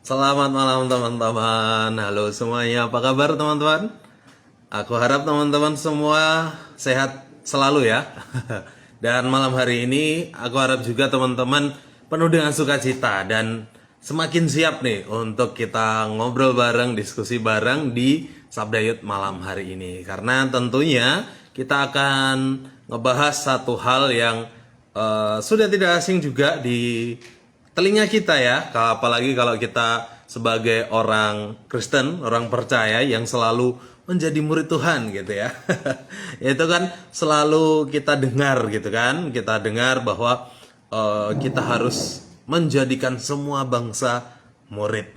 Selamat malam teman-teman. Halo semuanya, apa kabar teman-teman? Aku harap teman-teman semua sehat selalu ya. Dan malam hari ini aku harap juga teman-teman penuh dengan sukacita dan semakin siap nih untuk kita ngobrol bareng, diskusi bareng di Sabda Yud malam hari ini. Karena tentunya kita akan ngebahas satu hal yang sudah tidak asing juga di telinga kita ya, apalagi kalau kita sebagai orang Kristen, orang percaya yang selalu menjadi murid Tuhan gitu ya. Itu kan selalu kita dengar gitu kan, kita dengar bahwa kita harus menjadikan semua bangsa murid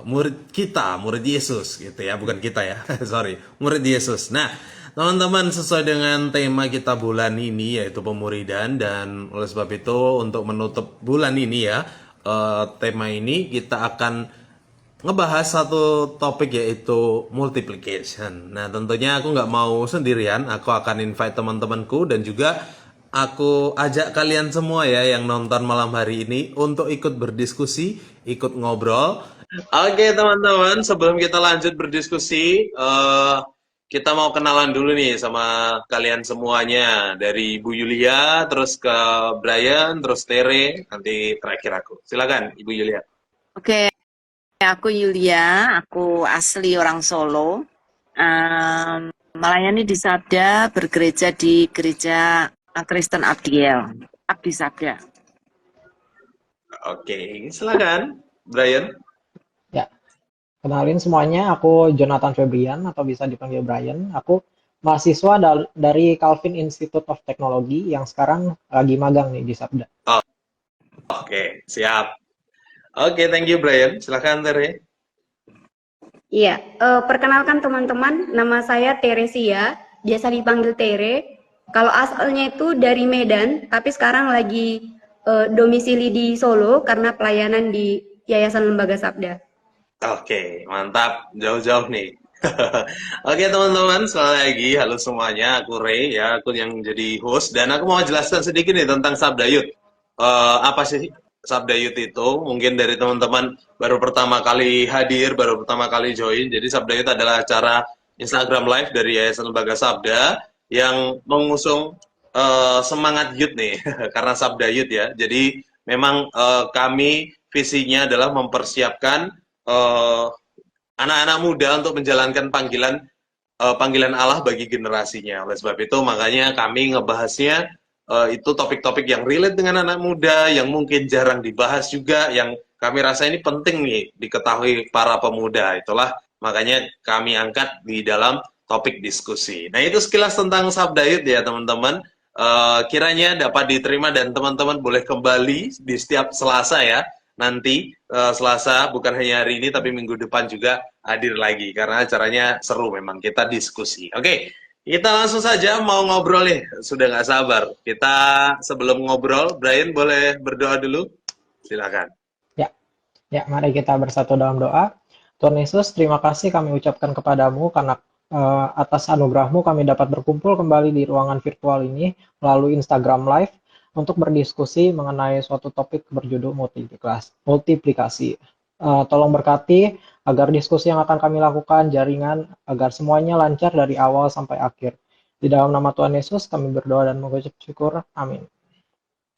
murid kita, murid Yesus gitu ya, bukan kita ya, sorry, murid Yesus. Nah, teman-teman, sesuai dengan tema kita bulan ini yaitu pemuridan, dan oleh sebab itu untuk menutup bulan ini ya, tema ini kita akan ngebahas satu topik yaitu multiplication. Nah, tentunya aku nggak mau sendirian, aku akan invite teman-temanku dan juga aku ajak kalian semua ya yang nonton malam hari ini untuk ikut berdiskusi, ikut ngobrol. Oke teman-teman, sebelum kita lanjut berdiskusi, kita mau kenalan dulu nih sama kalian semuanya. Dari Ibu Yulia, terus ke Brian, terus Tere, nanti terakhir aku. Silakan Ibu Yulia. Oke, aku Yulia, aku asli orang Solo. Melayani di Sabda, bergereja di Gereja Kristen Abdiel, Abdi Sabda. Oke, silakan Brian. Ya, kenalin semuanya, aku Jonathan Febrian atau bisa dipanggil Brian. Aku mahasiswa dari Calvin Institute of Technology yang sekarang lagi magang nih di Sabda. Oh, oke, siap. Oke, thank you Brian. Silakan Tere. Iya, perkenalkan teman-teman, nama saya Teresia, biasa dipanggil Tere. Kalau asalnya itu dari Medan, tapi sekarang lagi domisili di Solo karena pelayanan di Yayasan Lembaga Sabda. Oke, mantap. Jauh-jauh nih. Oke teman-teman, sekali lagi halo semuanya, aku Ray ya, aku yang jadi host dan aku mau jelaskan sedikit nih tentang Sabdayut. Apa sih Sabdayut itu? Mungkin dari teman-teman baru pertama kali hadir, baru pertama kali join. Jadi Sabdayut adalah acara Instagram Live dari Yayasan Lembaga Sabda yang mengusung semangat youth nih, karena Sabdayut ya. Jadi memang kami visinya adalah mempersiapkan eh, anak-anak muda untuk menjalankan panggilan Allah bagi generasinya. Oleh sebab itu makanya kami ngebahasnya itu topik-topik yang relate dengan anak muda, yang mungkin jarang dibahas juga, yang kami rasa ini penting nih diketahui para pemuda. Itulah makanya kami angkat di dalam topik diskusi. Nah, itu sekilas tentang Sabdayut ya teman-teman. Kiranya dapat diterima dan teman-teman boleh kembali di setiap Selasa ya. Nanti Selasa bukan hanya hari ini tapi minggu depan juga hadir lagi karena acaranya seru, memang kita diskusi. Oke, kita langsung saja mau ngobrol nih, sudah nggak sabar. Kita sebelum ngobrol, Brian boleh berdoa dulu, silakan. Ya, ya, mari kita bersatu dalam doa. Tuhan Yesus, terima kasih kami ucapkan kepadamu karena atas anugerahmu kami dapat berkumpul kembali di ruangan virtual ini melalui Instagram Live untuk berdiskusi mengenai suatu topik berjudul multiplikasi. Tolong berkati agar diskusi yang akan kami lakukan jaringan agar semuanya lancar dari awal sampai akhir. Di dalam nama Tuhan Yesus kami berdoa dan mengucap syukur. Amin.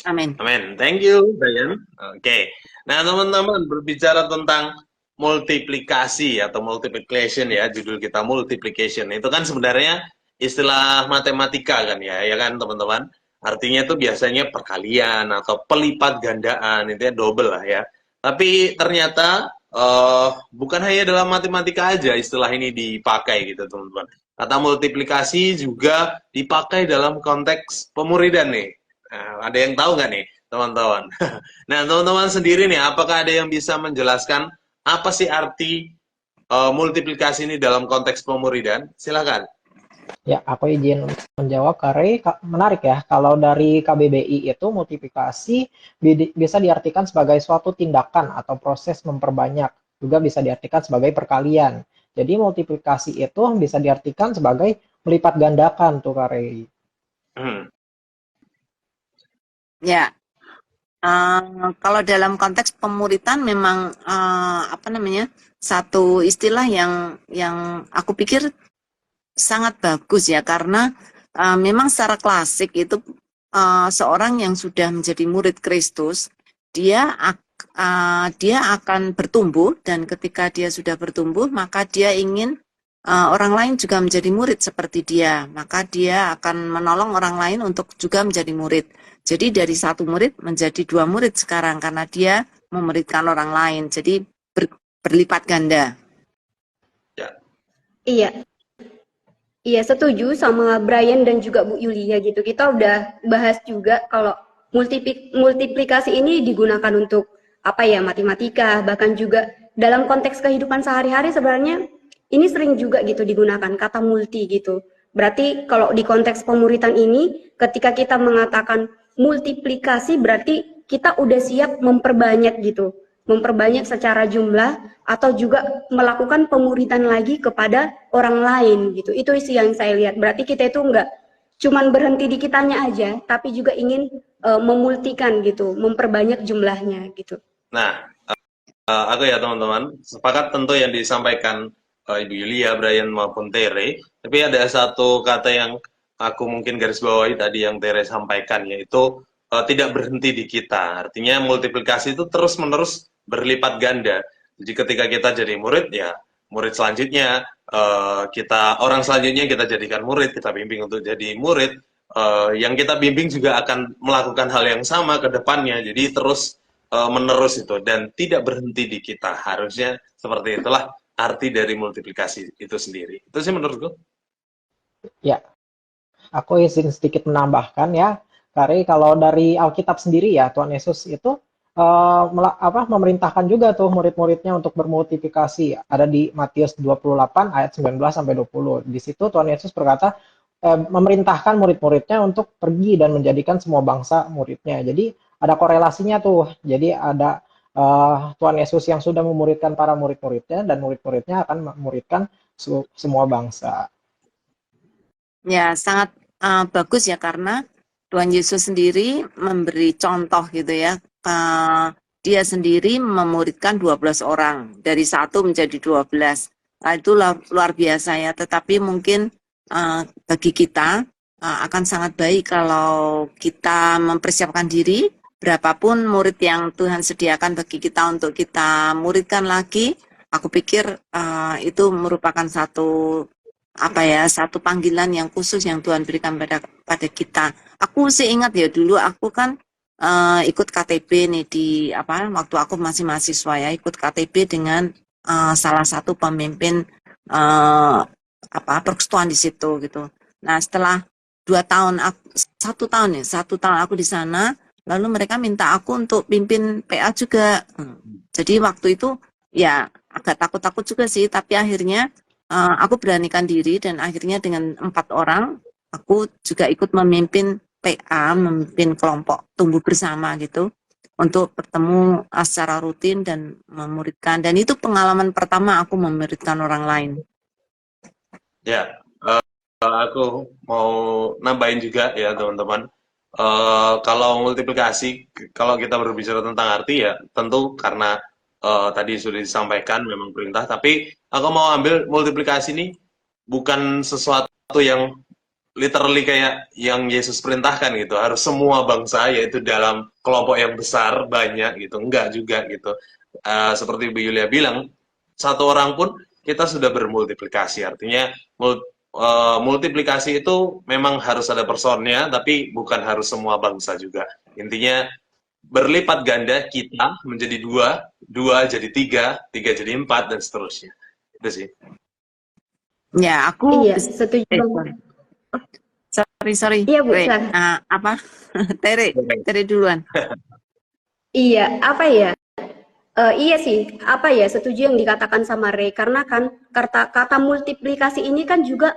Amin. Amin. Thank you, Brian. Oke. Nah, teman-teman, berbicara tentang multiplikasi atau multiplication ya, judul kita multiplication. Itu kan sebenarnya istilah matematika kan ya kan teman-teman? Artinya itu biasanya perkalian atau pelipat gandaan, itu ya double lah ya. Tapi ternyata bukan hanya dalam matematika aja istilah ini dipakai gitu, teman-teman. Kata multiplikasi juga dipakai dalam konteks pemuridan nih. Nah, ada yang tahu nggak nih, teman-teman? Nah, teman-teman sendiri nih, apakah ada yang bisa menjelaskan apa sih arti multiplikasi ini dalam konteks pemuridan? Silakan. Ya, aku izin menjawab, Kare. Menarik ya, kalau dari KBBI itu multiplikasi bisa diartikan sebagai suatu tindakan atau proses memperbanyak. Juga bisa diartikan sebagai perkalian. Jadi multiplikasi itu bisa diartikan sebagai melipat gandakan tuh, Kare. Hmm. Ya, Kalau dalam konteks pemuritan memang apa namanya, satu istilah yang aku pikir sangat bagus ya, karena memang secara klasik itu seorang yang sudah menjadi murid Kristus, dia akan bertumbuh, dan ketika dia sudah bertumbuh maka dia ingin orang lain juga menjadi murid seperti dia, maka dia akan menolong orang lain untuk juga menjadi murid. Jadi dari satu murid menjadi dua murid sekarang karena dia memuridkan orang lain. Jadi berlipat ganda. Ya, Iya, iya setuju sama Brian dan juga Bu Yulia gitu. Kita udah bahas juga kalau multiplikasi ini digunakan untuk apa ya, matematika, bahkan juga dalam konteks kehidupan sehari-hari sebenarnya ini sering juga gitu digunakan kata multi gitu. Berarti kalau di konteks pemuritan ini ketika kita mengatakan multiplikasi berarti kita udah siap memperbanyak gitu. Memperbanyak secara jumlah atau juga melakukan pemuritan lagi kepada orang lain gitu. Itu sih yang saya lihat. Berarti kita itu enggak cuman berhenti di kitanya aja, tapi juga ingin memultikan gitu, memperbanyak jumlahnya gitu. nah, aku ya teman-teman, sepakat tentu yang disampaikan Ibu Yulia, Brian maupun Tere, tapi ada satu kata yang aku mungkin garis bawahi tadi yang Tere sampaikan, yaitu tidak berhenti di kita. Artinya multiplikasi itu terus-menerus berlipat ganda. Jadi ketika kita jadi murid, ya murid selanjutnya, orang selanjutnya kita jadikan murid, kita bimbing untuk jadi murid, yang kita bimbing juga akan melakukan hal yang sama ke depannya. Jadi terus menerus itu dan tidak berhenti di kita. Harusnya seperti itulah arti dari multiplikasi itu sendiri. Itu sih menurutku. Ya, aku izin sedikit menambahkan ya, Kari, kalau dari Alkitab sendiri ya, Tuhan Yesus itu memerintahkan juga tuh murid-muridnya untuk bermultiplikasi. Ada di Matius 28 ayat 19 sampai 20. Di situ Tuhan Yesus berkata, memerintahkan murid-muridnya untuk pergi dan menjadikan semua bangsa muridnya. Jadi ada korelasinya tuh. Jadi ada Tuhan Yesus yang sudah memuridkan para murid-muridnya dan murid-muridnya akan memuridkan semua bangsa. Ya, sangat bagus ya, karena Tuhan Yesus sendiri memberi contoh gitu ya. Dia sendiri memuridkan 12 orang, dari satu menjadi 12. Nah, itu luar biasa ya, tetapi mungkin bagi kita akan sangat baik kalau kita mempersiapkan diri, berapapun murid yang Tuhan sediakan bagi kita untuk kita muridkan lagi. Aku pikir itu merupakan satu panggilan yang khusus yang Tuhan berikan pada kita. Aku sih ingat ya, dulu aku kan ikut KTB nih waktu aku masih mahasiswa ya, ikut KTB dengan salah satu pemimpin persekutuan di situ gitu. Nah, setelah 1 tahun aku di sana, lalu mereka minta aku untuk pimpin PA juga. Jadi waktu itu ya agak takut-takut juga sih, tapi akhirnya aku beranikan diri dan akhirnya dengan 4 orang aku juga ikut memimpin PA, memimpin kelompok tumbuh bersama gitu untuk bertemu secara rutin dan memuridkan, dan itu pengalaman pertama aku memuridkan orang lain. Ya, aku mau nambahin juga ya teman-teman. Kalau multiplikasi, kalau kita berbicara tentang arti ya tentu karena tadi sudah disampaikan memang perintah, tapi aku mau ambil multiplikasi ini bukan sesuatu yang literally kayak yang Yesus perintahkan gitu, harus semua bangsa yaitu dalam kelompok yang besar banyak gitu, enggak juga gitu. Seperti Bu Yulia bilang, satu orang pun kita sudah bermultiplikasi, artinya multiplikasi itu memang harus ada personnya, tapi bukan harus semua bangsa juga. Intinya berlipat ganda, kita menjadi 2, 2 jadi 3, 3 jadi 4 dan seterusnya. Itu sih. Ya, aku Iya, setuju banget. sorry. Iya, Bu, Wait, silakan. Tere duluan. Iya, apa ya? Iya sih, apa ya, setuju yang dikatakan sama Ray, karena kan kata multiplikasi ini kan juga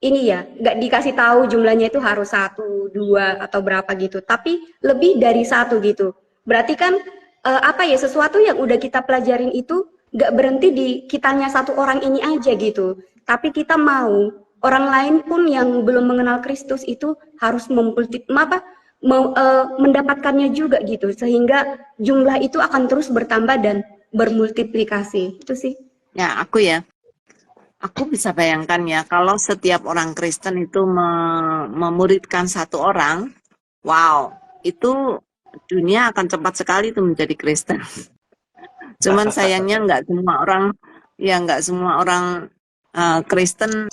ini ya, nggak dikasih tahu jumlahnya itu harus 1, 2 atau berapa gitu, tapi lebih dari 1 gitu. Berarti kan apa ya, sesuatu yang udah kita pelajarin itu nggak berhenti di kitanya satu orang ini aja gitu, tapi kita mau orang lain pun yang belum mengenal Kristus itu harus mendapatkannya juga gitu, sehingga jumlah itu akan terus bertambah dan bermultiplikasi. Itu sih. Ya, aku bisa bayangkan ya, kalau setiap orang Kristen itu memuridkan satu orang, wow, itu dunia akan cepat sekali itu menjadi Kristen. Cuman sayangnya nggak semua orang Kristen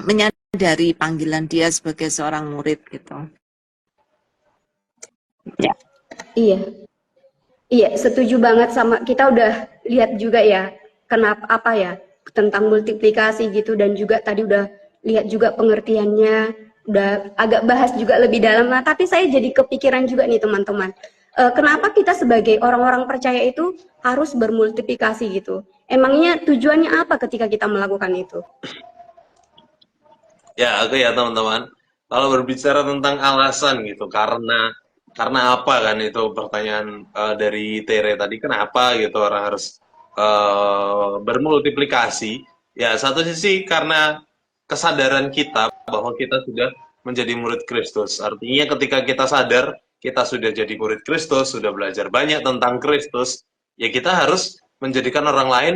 menyadari panggilan dia sebagai seorang murid gitu. Ya, Iya, iya, setuju banget sama kita udah lihat juga ya, kenapa apa ya tentang multiplikasi gitu dan juga tadi udah lihat juga pengertiannya, udah agak bahas juga lebih dalam. Nah, tapi saya jadi kepikiran juga nih teman-teman, kenapa kita sebagai orang-orang percaya itu harus bermultiplikasi gitu? Emangnya tujuannya apa ketika kita melakukan itu? Ya, oke ya teman-teman. Kalau berbicara tentang alasan gitu, karena apa kan itu pertanyaan dari Tere tadi, kenapa gitu orang harus bermultiplikasi? Ya, satu sisi karena kesadaran kita bahwa kita sudah menjadi murid Kristus. Artinya ketika kita sadar kita sudah jadi murid Kristus, sudah belajar banyak tentang Kristus, ya kita harus menjadikan orang lain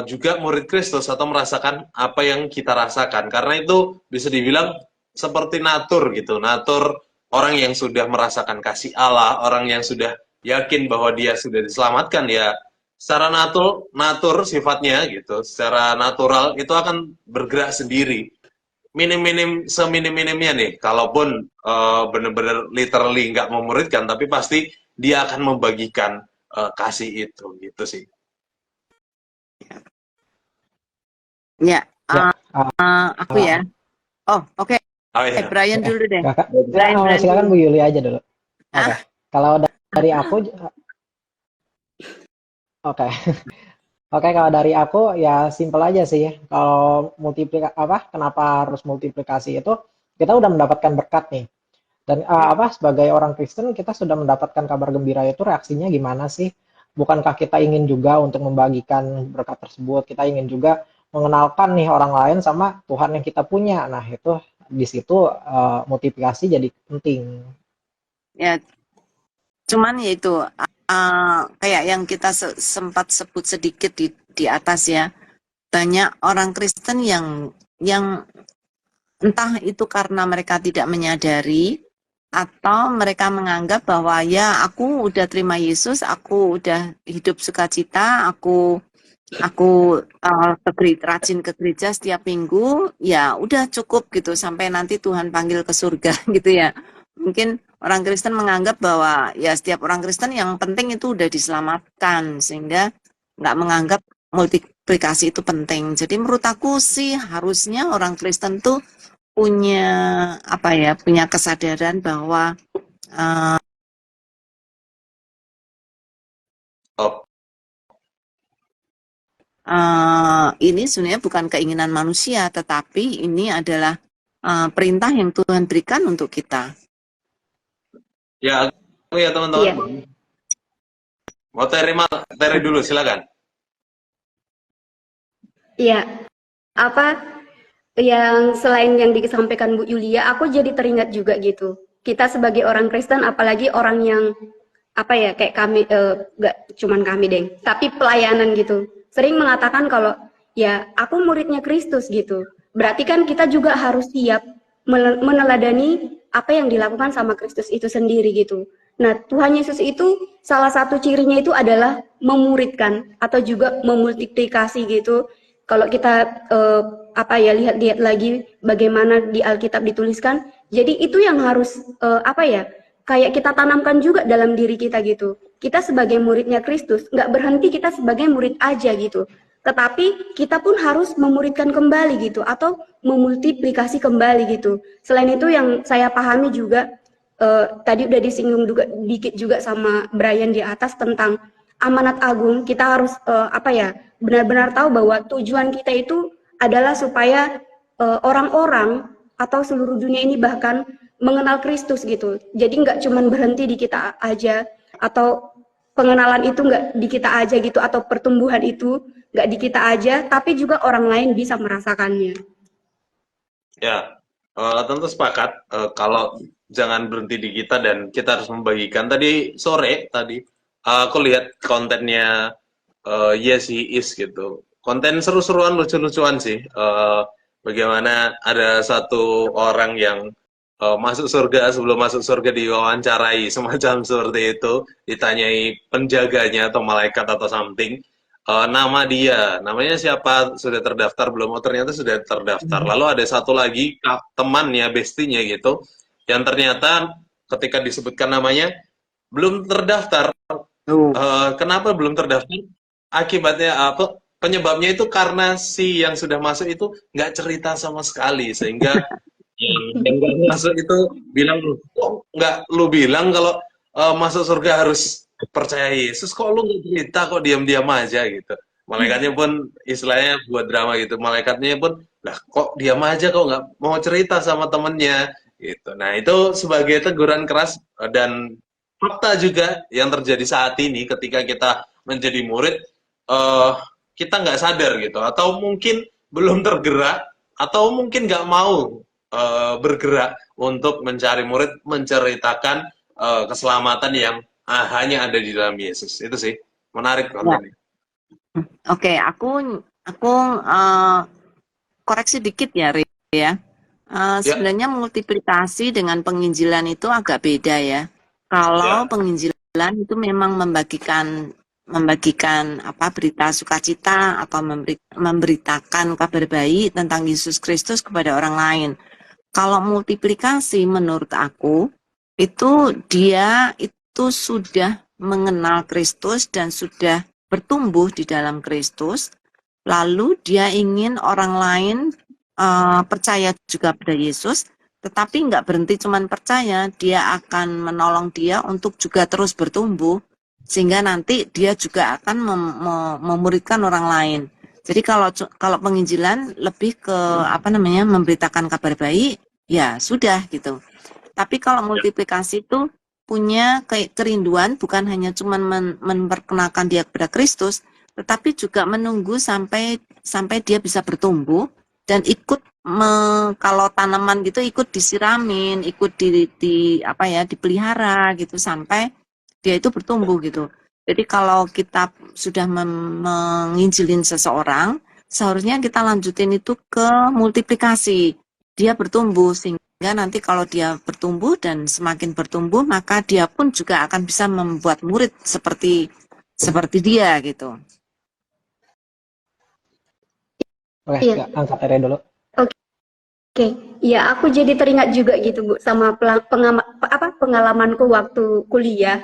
juga murid Kristus atau merasakan apa yang kita rasakan. Karena itu bisa dibilang seperti natur gitu. Natur orang yang sudah merasakan kasih Allah, orang yang sudah yakin bahwa dia sudah diselamatkan, ya secara natur sifatnya gitu, secara natural itu akan bergerak sendiri. Seminim-minimnya nih, kalaupun benar-benar literally nggak memuridkan, tapi pasti dia akan membagikan kasih itu gitu sih. ya, Ya, aku ya. Oh, oke. Oh ya, Brian dulu deh. Kakak, Brian silakan dulu. Bu Yuli aja dulu. Oke, Ah, kalau dari aku, oke, oke kalau dari aku ya simpel aja sih. Kalau kenapa harus multiplikasi itu? Kita udah mendapatkan berkat nih. Dan sebagai orang Kristen kita sudah mendapatkan kabar gembira itu reaksinya gimana sih? Bukankah kita ingin juga untuk membagikan berkat tersebut? Kita ingin juga mengenalkan nih orang lain sama Tuhan yang kita punya. Nah, itu di situ multiplikasi jadi penting. ya, cuman yaitu kayak yang kita sempat sebut sedikit di atas ya. Banyak orang Kristen yang entah itu karena mereka tidak menyadari atau mereka menganggap bahwa ya aku udah terima Yesus, aku udah hidup sukacita, aku rajin ke gereja setiap minggu, ya udah cukup gitu sampai nanti Tuhan panggil ke surga gitu ya. Mungkin orang Kristen menganggap bahwa ya setiap orang Kristen yang penting itu udah diselamatkan sehingga nggak menganggap multiplikasi itu penting. Jadi menurut aku sih harusnya orang Kristen tuh punya kesadaran bahwa oh, ini sebenarnya bukan keinginan manusia, tetapi ini adalah perintah yang Tuhan berikan untuk kita. ya, oh ya teman-teman. Iya, Mau Tere dulu, silakan. iya. Apa yang selain yang disampaikan Bu Yulia, aku jadi teringat juga gitu. Kita sebagai orang Kristen, apalagi orang yang apa ya kayak kami, gak cuman kami deng, tapi pelayanan gitu. Sering mengatakan kalau ya aku muridnya Kristus gitu. Berarti kan kita juga harus siap meneladani apa yang dilakukan sama Kristus itu sendiri gitu. Nah, Tuhan Yesus itu salah satu cirinya itu adalah memuridkan atau juga memultiplikasi gitu. Kalau kita lihat-lihat lagi bagaimana di Alkitab dituliskan, jadi itu yang harus kayak kita tanamkan juga dalam diri kita gitu. Kita sebagai muridnya Kristus nggak berhenti kita sebagai murid aja gitu, tetapi kita pun harus memuridkan kembali gitu atau memultiplikasi kembali gitu. Selain itu yang saya pahami juga tadi udah disinggung juga dikit juga sama Brian di atas tentang amanat agung. Kita harus benar-benar tahu bahwa tujuan kita itu adalah supaya orang-orang atau seluruh dunia ini bahkan mengenal Kristus gitu. Jadi nggak cuma berhenti di kita aja atau pengenalan itu nggak di kita aja gitu atau pertumbuhan itu nggak di kita aja, tapi juga orang lain bisa merasakannya. Ya, Tentu sepakat kalau jangan berhenti di kita dan kita harus membagikan. Tadi sore aku lihat kontennya Yes He Is gitu. Konten seru-seruan, lucu-lucuan sih. Bagaimana ada satu orang yang masuk surga, sebelum masuk surga diwawancarai semacam seperti itu, ditanyai penjaganya atau malaikat atau something. Nama dia, namanya siapa, sudah terdaftar belum? Oh ternyata sudah terdaftar. Lalu ada satu lagi temannya, bestinya gitu, yang ternyata ketika disebutkan namanya belum terdaftar. Tuh. Kenapa belum terdaftar? Akibatnya apa? Penyebabnya itu karena si yang sudah masuk itu nggak cerita sama sekali, sehingga yang nggak masuk itu bilang, kok nggak lu bilang kalau masuk surga harus percaya Yesus, kok lu nggak cerita, kok diam-diam aja gitu. Malaikatnya pun istilahnya buat drama gitu. Malaikatnya pun, lah kok diam aja, kok nggak mau cerita sama temennya gitu. Nah itu sebagai teguran keras dan fakta juga yang terjadi saat ini ketika kita menjadi murid, eh kita nggak sadar gitu, atau mungkin belum tergerak, atau mungkin nggak mau bergerak untuk mencari murid, menceritakan keselamatan yang hanya ada di dalam Yesus. Itu sih menarik Ya. kontennya. Oke, aku koreksi dikit ya, Ri, ya. Ya, Sebenarnya multiplikasi dengan penginjilan itu agak beda ya. Kalau ya, penginjilan itu memang membagikan apa berita sukacita atau memberitakan kabar baik tentang Yesus Kristus kepada orang lain. Kalau multiplikasi menurut aku itu dia itu sudah mengenal Kristus dan sudah bertumbuh di dalam Kristus, lalu dia ingin orang lain percaya juga pada Yesus, tetapi nggak berhenti cuman percaya, dia akan menolong dia untuk juga terus bertumbuh, sehingga nanti dia juga akan memuridkan orang lain. Jadi kalau penginjilan lebih ke apa namanya memberitakan kabar baik, ya sudah gitu. Tapi kalau multiplikasi itu punya kayak kerinduan bukan hanya cuman memperkenalkan dia kepada Kristus, tetapi juga menunggu sampai dia bisa bertumbuh dan ikut kalau tanaman gitu ikut disiramin, ikut di apa ya dipelihara gitu sampai dia itu bertumbuh gitu. Jadi kalau kita sudah menginjilin seseorang, seharusnya kita lanjutin itu ke multiplikasi. Dia bertumbuh sehingga nanti kalau dia bertumbuh dan semakin bertumbuh, maka dia pun juga akan bisa membuat murid seperti dia gitu. Oke, Iya, ya, angkat Tere dulu. oke. Ya, aku jadi teringat juga gitu, Bu, sama pengalamanku waktu kuliah.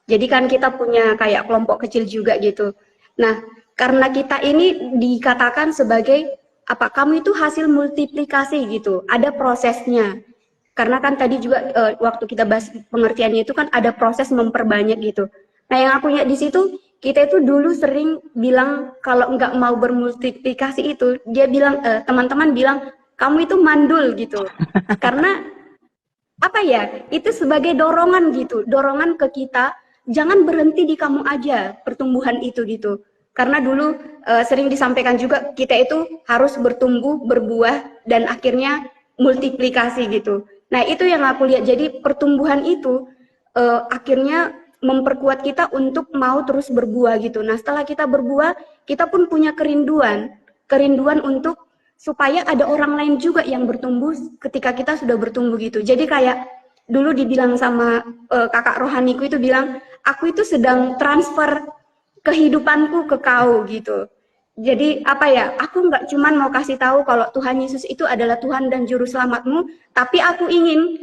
Jadi kan kita punya kayak kelompok kecil juga gitu. Nah, karena kita ini dikatakan sebagai apa? Kamu itu hasil multiplikasi gitu. Ada prosesnya. Karena kan tadi juga waktu kita bahas pengertiannya itu kan ada proses memperbanyak gitu. Nah, yang aku lihat di situ kita itu dulu sering bilang kalau nggak mau bermultiplikasi itu, dia bilang teman-teman bilang kamu itu mandul gitu. Karena apa ya? Itu sebagai dorongan gitu, dorongan ke kita jangan berhenti di kamu aja pertumbuhan itu gitu. Karena dulu sering disampaikan juga kita itu harus bertumbuh, berbuah dan akhirnya multiplikasi gitu. Nah, itu yang aku lihat. Jadi pertumbuhan itu akhirnya memperkuat kita untuk mau terus berbuah gitu. Nah, setelah kita berbuah, kita pun punya kerinduan, kerinduan untuk supaya ada orang lain juga yang bertumbuh ketika kita sudah bertumbuh gitu. Jadi kayak dulu dibilang sama kakak rohaniku itu bilang, aku itu sedang transfer kehidupanku ke kau gitu. Jadi apa ya, aku nggak cuman mau kasih tahu kalau Tuhan Yesus itu adalah Tuhan dan Juru Selamatmu, tapi aku ini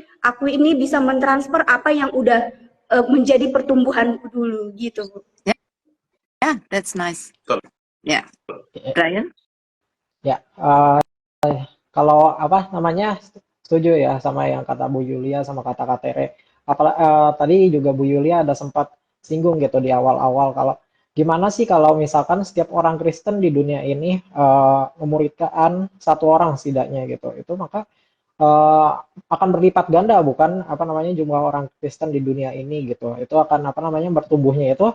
bisa mentransfer apa yang udah menjadi pertumbuhanku dulu gitu. Yeah, that's nice. betul. Ya, Brian. Ya, kalau apa namanya setuju ya sama yang kata Bu Yulia sama kata Kak Tere. Tadi juga Bu Yulia ada sempat singgung gitu di awal-awal kalau gimana sih kalau misalkan setiap orang Kristen di dunia ini memuridkan satu orang setidaknya gitu. Itu maka akan berlipat ganda bukan apa namanya jumlah orang Kristen di dunia ini gitu. Itu akan apa namanya bertumbuhnya itu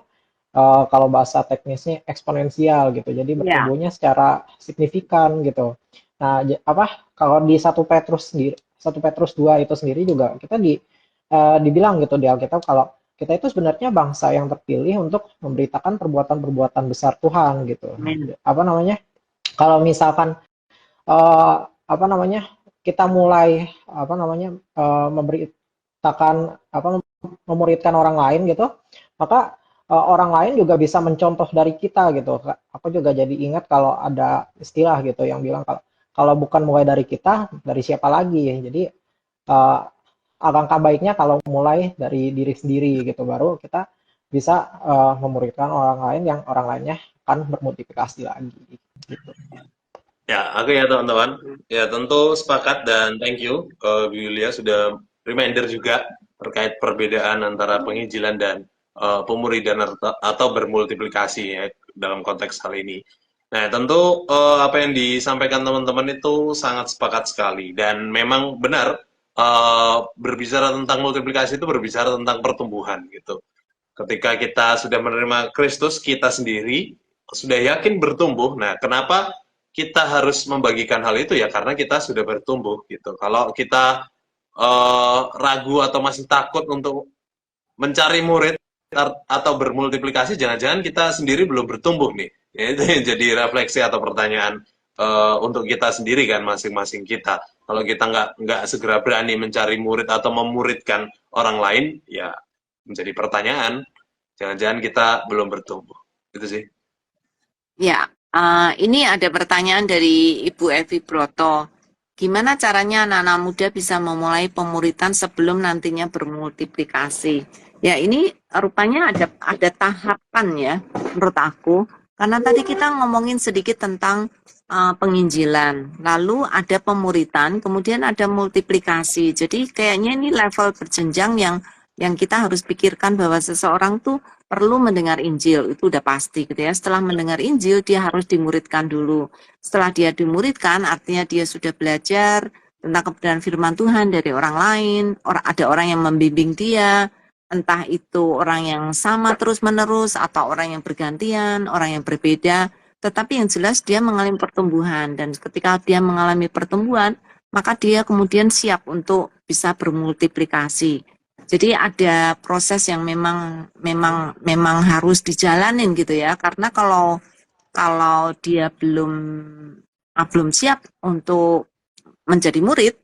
kalau bahasa teknisnya eksponensial gitu. Jadi Ya, bertumbuhnya secara signifikan gitu. Nah, apa kalau di 1 Petrus 1 Petrus 2 itu sendiri juga kita dibilang gitu di Alkitab kalau kita itu sebenarnya bangsa yang terpilih untuk memberitakan perbuatan-perbuatan besar Tuhan gitu. Amin. Apa namanya? Kalau misalkan apa namanya? Kita mulai apa namanya? Memberitakan memuridkan orang lain gitu, maka orang lain juga bisa mencontoh dari kita gitu. Aku juga jadi ingat kalau ada istilah gitu yang bilang kalau bukan mulai dari kita, dari siapa lagi? Jadi alangkah baiknya kalau mulai dari diri sendiri gitu, baru kita bisa memuridkan orang lain yang orang lainnya akan bermultiplikasi lagi. Gitu. Ya, oke ya teman-teman. Ya, tentu sepakat dan thank you Bu Yulia sudah reminder juga terkait perbedaan antara penginjilan dan pemuridan atau bermultiplikasi ya dalam konteks hal ini. Nah, tentu apa yang disampaikan teman-teman itu sangat sepakat sekali dan memang benar berbicara tentang multiplikasi itu berbicara tentang pertumbuhan gitu. Ketika kita sudah menerima Kristus, kita sendiri sudah yakin bertumbuh. Nah, kenapa kita harus membagikan hal itu ya? Karena kita sudah bertumbuh gitu. Kalau kita ragu atau masih takut untuk mencari murid atau bermultiplikasi, jangan-jangan kita sendiri belum bertumbuh nih. Ya, itu yang jadi refleksi atau pertanyaan untuk kita sendiri kan masing-masing kita. Kalau kita nggak segera berani mencari murid atau memuridkan orang lain, ya menjadi pertanyaan. Jangan-jangan kita belum bertumbuh. Itu sih. Ya, ini ada pertanyaan dari Ibu Evi Broto. Gimana caranya anak-anak muda bisa memulai pemuritan sebelum nantinya bermultiplikasi? Ya, ini rupanya ada tahapan ya, menurut aku. Karena tadi kita ngomongin sedikit tentang penginjilan, lalu ada pemuritan, kemudian ada multiplikasi. Jadi kayaknya ini level berjenjang yang kita harus pikirkan bahwa seseorang tuh perlu mendengar Injil, itu udah pasti gitu ya. Setelah mendengar Injil, dia harus dimuridkan dulu. Setelah dia dimuridkan, artinya dia sudah belajar tentang kebenaran firman Tuhan dari orang lain, ada orang yang membimbing dia, entah itu orang yang sama terus-menerus, atau orang yang bergantian, orang yang berbeda, tetapi yang jelas dia mengalami pertumbuhan, dan ketika dia mengalami pertumbuhan, maka dia kemudian siap untuk bisa bermultiplikasi. Jadi ada proses yang memang harus dijalanin gitu ya, karena kalau dia belum siap untuk menjadi murid,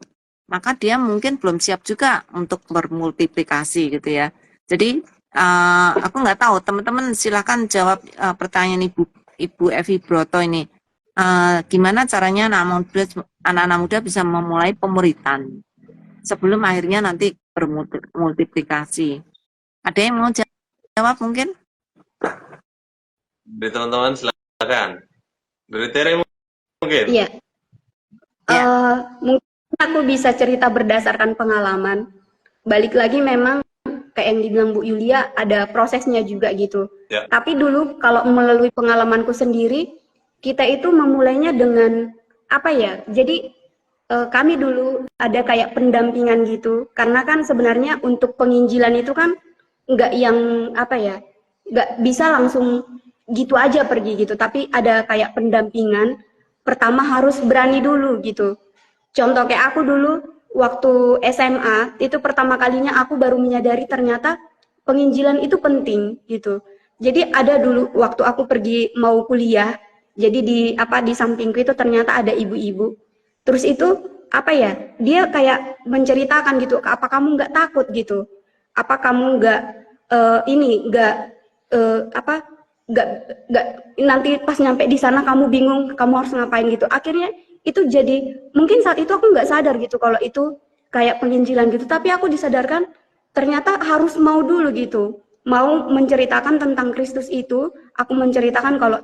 maka dia mungkin belum siap juga untuk bermultiplikasi gitu ya. Jadi aku nggak tahu, teman-teman silakan jawab pertanyaan Ibu Evi Broto ini. Gimana caranya anak-anak muda bisa memulai pemuritan sebelum akhirnya nanti bermultiplikasi. Ada yang mau jawab mungkin? Dari teman-teman silakan. Dari Tere mungkin. Iya. Ya. Mungkin aku bisa cerita berdasarkan pengalaman. Balik lagi memang kayak yang dibilang Bu Yulia, ada prosesnya juga gitu. Ya. Tapi dulu kalau melalui pengalamanku sendiri, kita itu memulainya dengan apa ya? Jadi kami dulu ada kayak pendampingan gitu, karena kan sebenarnya untuk penginjilan itu kan nggak yang apa ya, nggak bisa langsung gitu aja pergi gitu, tapi ada kayak pendampingan. Pertama harus berani dulu gitu. Contoh kayak aku dulu waktu SMA itu pertama kalinya aku baru menyadari ternyata penginjilan itu penting gitu. Jadi ada dulu waktu aku pergi mau kuliah, jadi di sampingku itu ternyata ada ibu-ibu. Terus itu apa ya? Dia kayak menceritakan gitu, apa kamu nggak takut gitu? Apa kamu nggak nggak nanti pas nyampe di sana kamu bingung kamu harus ngapain gitu. Akhirnya itu jadi mungkin saat itu aku nggak sadar gitu kalau itu kayak penginjilan gitu, tapi aku disadarkan ternyata harus mau dulu gitu, mau menceritakan tentang Kristus itu. Aku menceritakan kalau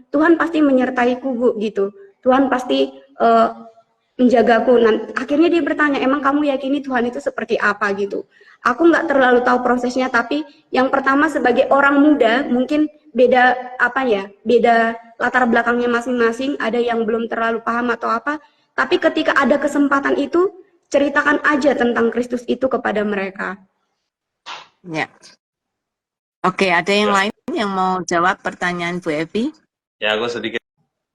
Tuhan pasti menyertaiku Bu gitu, Tuhan pasti menjagaku. Akhirnya dia bertanya, emang kamu yakini Tuhan itu seperti apa gitu. Aku nggak terlalu tahu prosesnya, tapi yang pertama sebagai orang muda mungkin beda beda latar belakangnya masing-masing, ada yang belum terlalu paham atau apa, tapi ketika ada kesempatan itu ceritakan aja tentang Kristus itu kepada mereka. Ya. Oke, ada yang lain yang mau jawab pertanyaan Bu Evi? Ya, aku sedikit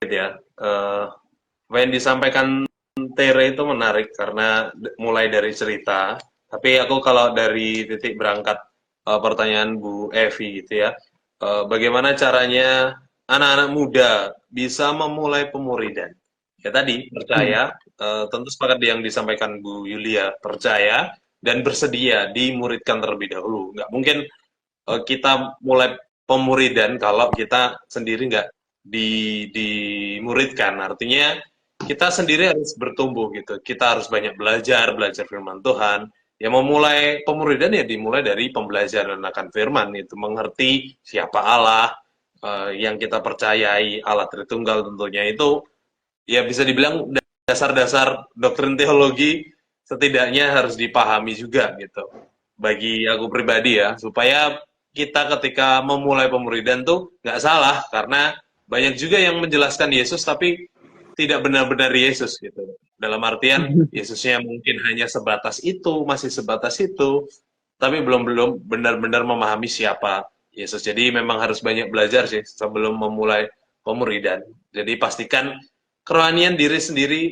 ya. Apa yang disampaikan Tere itu menarik karena mulai dari cerita. Tapi aku kalau dari titik berangkat pertanyaan Bu Evi gitu ya, bagaimana caranya anak-anak muda bisa memulai pemuridan? Ya tadi percaya, tentu sepakat yang disampaikan Bu Yulia, percaya dan bersedia dimuridkan terlebih dahulu. Nggak mungkin kita mulai pemuridan kalau kita sendiri nggak dimuridkan. Artinya kita sendiri harus bertumbuh gitu. Kita harus banyak belajar, belajar firman Tuhan. Ya mau mulai pemuridan ya dimulai dari pembelajaran akan firman itu, mengerti siapa Allah, yang kita percayai, Allah Tritunggal tentunya itu ya bisa dibilang dasar-dasar doktrin teologi setidaknya harus dipahami juga gitu. Bagi aku pribadi ya, supaya kita ketika memulai pemuridan tuh nggak salah karena banyak juga yang menjelaskan Yesus tapi tidak benar-benar Yesus gitu. Dalam artian Yesusnya mungkin hanya sebatas itu, masih sebatas itu, tapi belum benar-benar memahami siapa Yesus. Jadi memang harus banyak belajar sih sebelum memulai pemuridan. Jadi pastikan kerohanian diri sendiri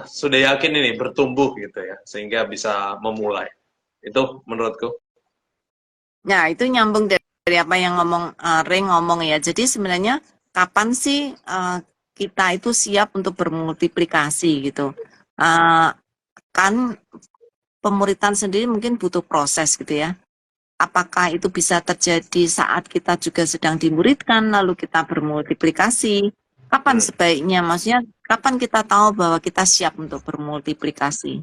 sudah yakin ini bertumbuh gitu ya, sehingga bisa memulai. Itu menurutku. Ya, itu nyambung dari apa yang ngomong Ray ngomong ya. Jadi sebenarnya kapan sih kita itu siap untuk bermultiplikasi gitu? Kan pemuritan sendiri mungkin butuh proses gitu ya. Apakah itu bisa terjadi saat kita juga sedang dimuridkan lalu kita bermultiplikasi? Kapan sebaiknya? Maksudnya kapan kita tahu bahwa kita siap untuk bermultiplikasi?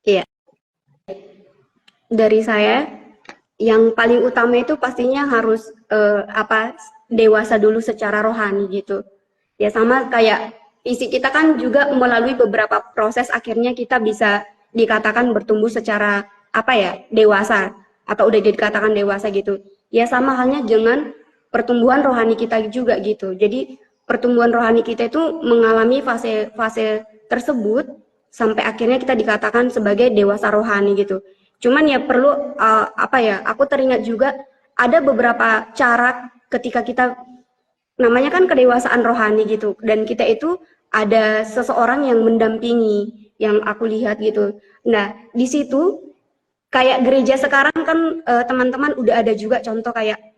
Iya, dari saya yang paling utama itu pastinya harus dewasa dulu secara rohani gitu. Ya sama kayak fisik kita kan juga melalui beberapa proses akhirnya kita bisa dikatakan bertumbuh secara dewasa atau udah dikatakan dewasa gitu. Ya sama halnya dengan pertumbuhan rohani kita juga gitu. Jadi pertumbuhan rohani kita itu mengalami fase-fase tersebut sampai akhirnya kita dikatakan sebagai dewasa rohani gitu. Cuman ya perlu aku teringat juga ada beberapa cara ketika kita namanya kan kedewasaan rohani gitu, dan kita itu ada seseorang yang mendampingi yang aku lihat gitu. Nah, di situ kayak gereja sekarang kan teman-teman udah ada juga contoh kayak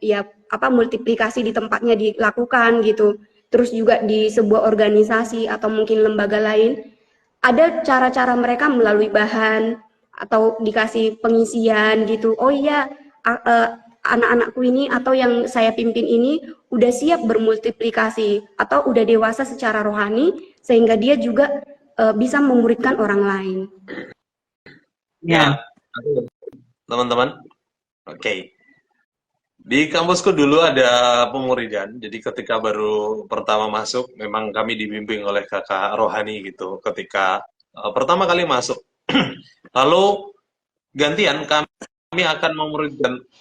multiplikasi di tempatnya dilakukan gitu. Terus juga di sebuah organisasi atau mungkin lembaga lain ada cara-cara mereka melalui bahan atau dikasih pengisian gitu. Oh iya, anak-anakku ini atau yang saya pimpin ini udah siap bermultiplikasi atau udah dewasa secara rohani sehingga dia juga bisa memuridkan orang lain. Ya, teman-teman. Oke. Di kampusku dulu ada pemuridan. Jadi ketika baru pertama masuk, memang kami dibimbing oleh kakak rohani gitu. Ketika pertama kali masuk, lalu gantian kami akan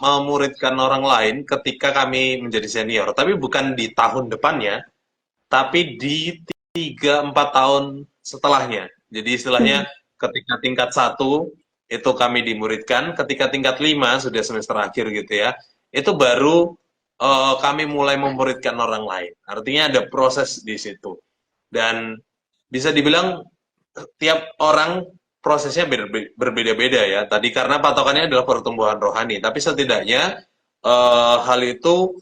memuridkan orang lain ketika kami menjadi senior. Tapi bukan di tahun depannya, tapi di 3-4 tahun setelahnya. Jadi istilahnya ketika tingkat 1 itu kami dimuridkan, ketika tingkat 5 sudah semester akhir gitu ya, itu baru kami mulai memuridkan orang lain. Artinya ada proses di situ. Dan bisa dibilang tiap orang prosesnya berbeda-beda ya. Tadi karena patokannya adalah pertumbuhan rohani, tapi setidaknya hal itu